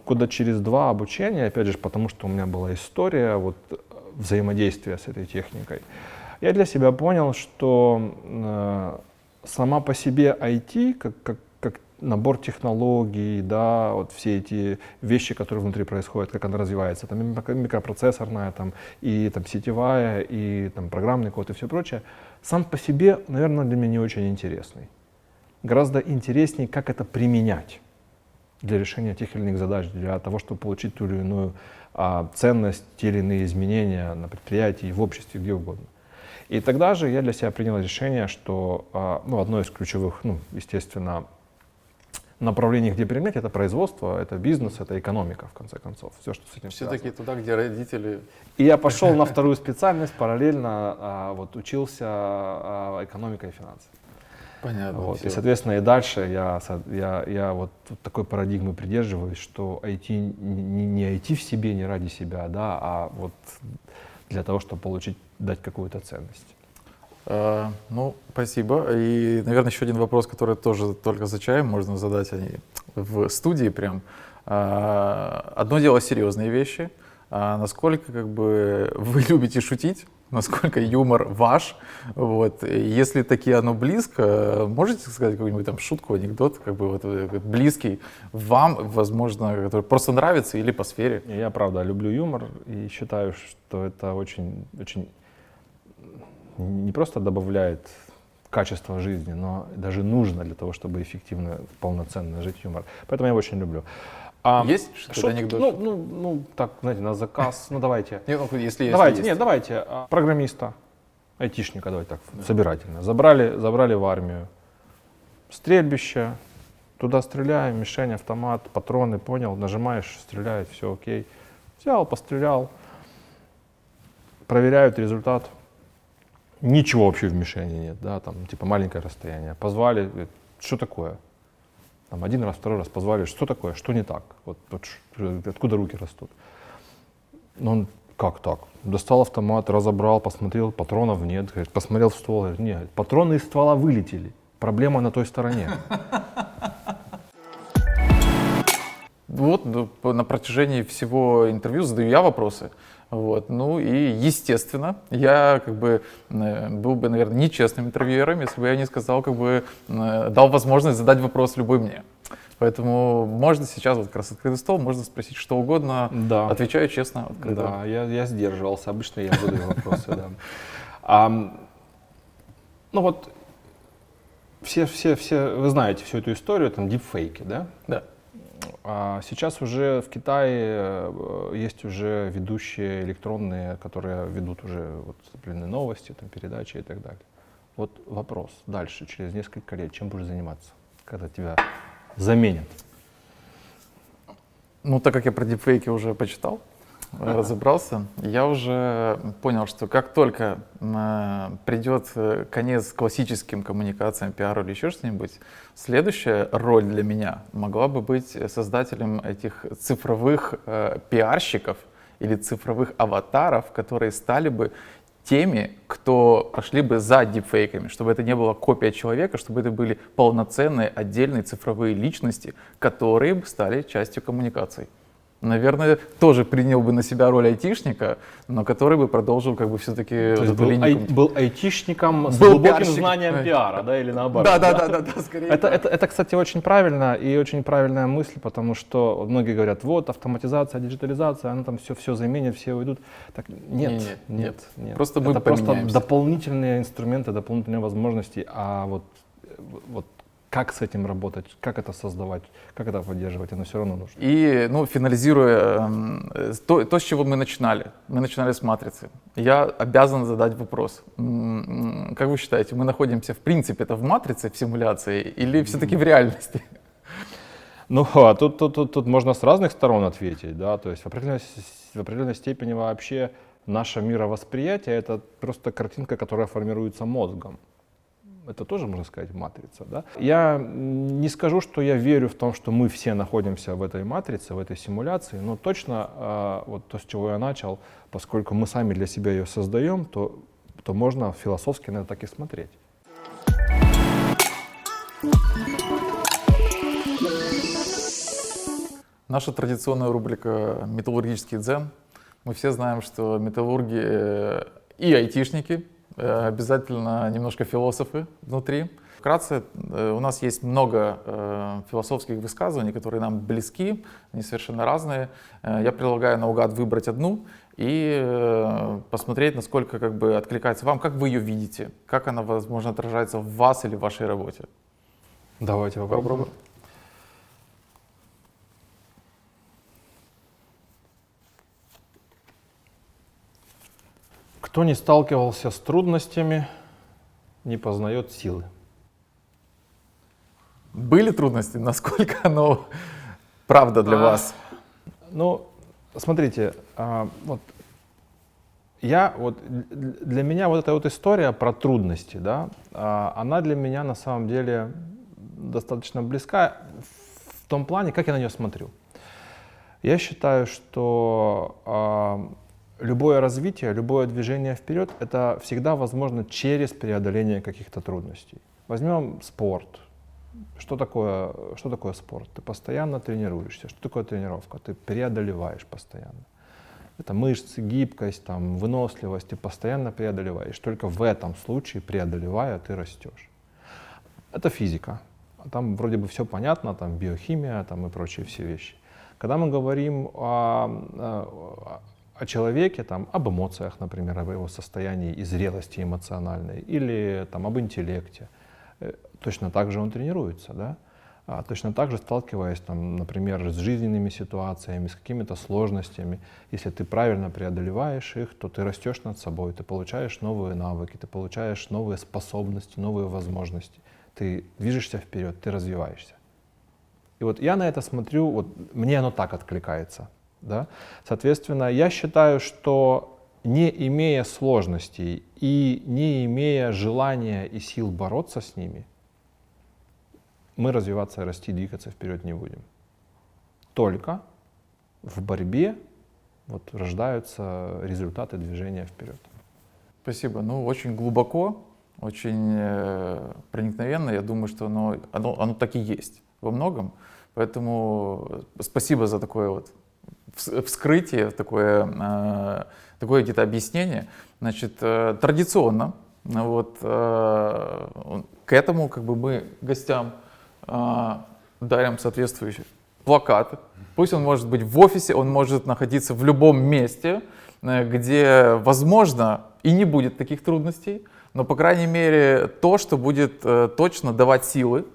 года через 2 обучения, опять же, потому что у меня была история вот взаимодействия с этой техникой, я для себя понял, что сама по себе IT, как набор технологий, да, вот все эти вещи, которые внутри происходят, как она развивается, там микропроцессорная, там, и там, сетевая, и там, программный код и все прочее, сам по себе, наверное, для меня не очень интересный. Гораздо интереснее, как это применять для решения тех или иных задач, для того, чтобы получить ту или иную ценность, те или иные изменения на предприятии, в обществе, где угодно. И тогда же я для себя принял решение, что одно из ключевых, естественно, направлений, где применять, это производство, это бизнес, это экономика, в конце концов. Все, что с этим связано. Все-таки туда, где родители... И я пошел на 2-ю специальность, параллельно учился экономика и финансы. Понятно. Вот. И, соответственно, и дальше я вот такой парадигмы придерживаюсь, что IT не IT в себе, не ради себя, да, а вот для того, чтобы дать какую-то ценность. Спасибо. И, наверное, еще один вопрос, который тоже только за чаем можно задать в студии прям. Одно дело серьезные вещи. Насколько вы любите шутить? Насколько юмор ваш? Вот. Если таки оно близко, можете сказать какую-нибудь там шутку, анекдот, близкий вам, возможно, который просто нравится или по сфере? Я правда люблю юмор и считаю, что это очень, очень не просто добавляет качество жизни, но даже нужно для того, чтобы эффективно, полноценно жить юмор. Поэтому я его очень люблю. Есть что-то анекдот? Ну, так, знаете, на заказ, ну давайте. Нет, ну, если Давайте, есть. нет, давайте. Программиста, айтишника, давайте так, собирательно. Забрали в армию. Стрельбище, туда стреляем, мишень, автомат, патроны, понял, нажимаешь, стреляет, все окей. Взял, пострелял, проверяют результат. Ничего вообще в мишени нет, да, там типа маленькое расстояние. Позвали, говорит, что такое? Там один раз, второй раз позвали, что такое, что не так? Вот откуда руки растут? Ну, он, как так? Достал автомат, разобрал, посмотрел, патронов нет. Говорит, посмотрел в ствол, говорит, нет, патроны из ствола вылетели. Проблема на той стороне. Вот на протяжении всего интервью задаю я вопросы. Вот. Ну и, естественно, я как бы был бы, наверное, нечестным интервьюером, если бы я не сказал, как бы дал возможность задать вопрос любой мне. Поэтому можно сейчас, вот как раз открытый стол, можно спросить что угодно, Да. отвечаю честно, открыто. Да, я сдерживался, обычно я задаю вопросы, да. Ну вот, все, вы знаете всю эту историю, там, дипфейки, да? Да. Сейчас уже в Китае есть уже ведущие электронные, которые ведут уже вот определенные новости, там, передачи и так далее. Вот вопрос дальше, через несколько лет, чем будешь заниматься, когда тебя заменят? Ну, так как я про дипфейки уже почитал, разобрался, я уже понял, что как только придет конец классическим коммуникациям, пиару или еще что-нибудь, следующая роль для меня могла бы быть создателем этих цифровых пиарщиков или цифровых аватаров, которые стали бы теми, кто пошли бы за дипфейками, чтобы это не была копия человека, чтобы это были полноценные отдельные цифровые личности, которые бы стали частью коммуникаций. Наверное, тоже принял бы на себя роль айтишника, но который бы продолжил как бы все-таки был айтишником с Был глубоким пиарщик. знанием пиара, да, или наоборот? Да, скорее. Это, кстати, очень правильно и очень правильная мысль, потому что многие говорят, вот автоматизация, диджитализация, она там все заменит, все уйдут. Так нет. Просто мы это просто поменяемся. дополнительные инструменты, дополнительные возможности, а вот как с этим работать, как это создавать, как это поддерживать, оно все равно нужно. И, ну, финализируя то, с чего мы начинали с матрицы, я обязан задать вопрос. Как вы считаете, мы находимся в принципе это в матрице, в симуляции, или все-таки в реальности? Ну, тут можно с разных сторон ответить, да, то есть в определенной степени вообще наше мировосприятие — это просто картинка, которая формируется мозгом. Это тоже, можно сказать, матрица, да? Я не скажу, что я верю в том, что мы все находимся в этой матрице, в этой симуляции, но точно вот то, с чего я начал, поскольку мы сами для себя ее создаем, то можно философски на это так и смотреть. Наша традиционная рубрика «Металлургический дзен». Мы все знаем, что металлурги и айтишники, обязательно немножко философы внутри. Вкратце, у нас есть много философских высказываний, которые нам близки, они совершенно разные. Я предлагаю наугад выбрать одну и посмотреть, насколько как бы откликается вам, как вы ее видите, как она, возможно, отражается в вас или в вашей работе. Давайте попробуем. Кто не сталкивался с трудностями, не познает силы. Были трудности? Насколько оно правда для вас? Ну, смотрите, вот для меня вот эта вот история про трудности, да, она для меня на самом деле достаточно близка в том плане, как я на нее смотрю. Я считаю, что любое развитие, любое движение вперед — это всегда возможно через преодоление каких-то трудностей. Возьмем спорт. Что такое спорт? Ты постоянно тренируешься. Что такое тренировка? Ты преодолеваешь постоянно. Это мышцы, гибкость, там, выносливость. Ты постоянно преодолеваешь. Только в этом случае, преодолевая, ты растешь. Это физика. Там вроде бы все понятно, там о человеке, там, об эмоциях, например, об его состоянии и зрелости эмоциональной, или там, об интеллекте. Точно так же он тренируется, да? Точно так же, сталкиваясь, там, например, с жизненными ситуациями, с какими-то сложностями, если ты правильно преодолеваешь их, то ты растешь над собой, ты получаешь новые навыки, ты получаешь новые способности, новые возможности, ты движешься вперед, ты развиваешься. И вот я на это смотрю, вот мне оно так откликается. Да? Соответственно, я считаю, что не имея сложностей и не имея желания и сил бороться с ними, мы развиваться, расти, двигаться вперед не будем. Только в борьбе вот рождаются результаты движения вперед. Спасибо. Ну, очень глубоко, очень проникновенно. Я думаю, что оно так и есть во многом. Поэтому спасибо за такое вот вскрытие, такое где-то объяснение. Значит, традиционно вот, к этому как бы мы гостям дарим соответствующий плакат. Пусть он может быть в офисе, он может находиться в любом месте, где, возможно, и не будет таких трудностей, но, по крайней мере, то, что будет точно давать силы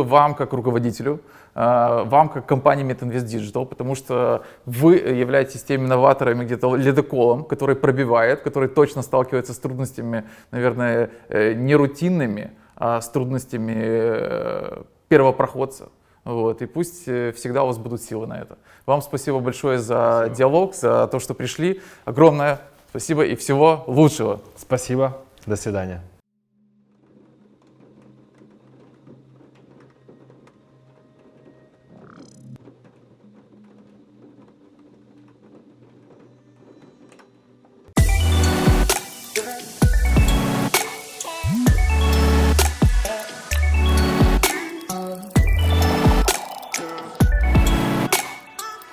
вам как руководителю, вам как компании MetInvest Digital, потому что вы являетесь теми новаторами, где-то ледоколом, который пробивает, который точно сталкивается с трудностями, наверное, не рутинными, а с трудностями первопроходца. Вот. И пусть всегда у вас будут силы на это. Вам спасибо большое за диалог, за то, что пришли. Огромное спасибо и всего лучшего. Спасибо. До свидания.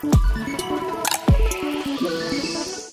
Oh.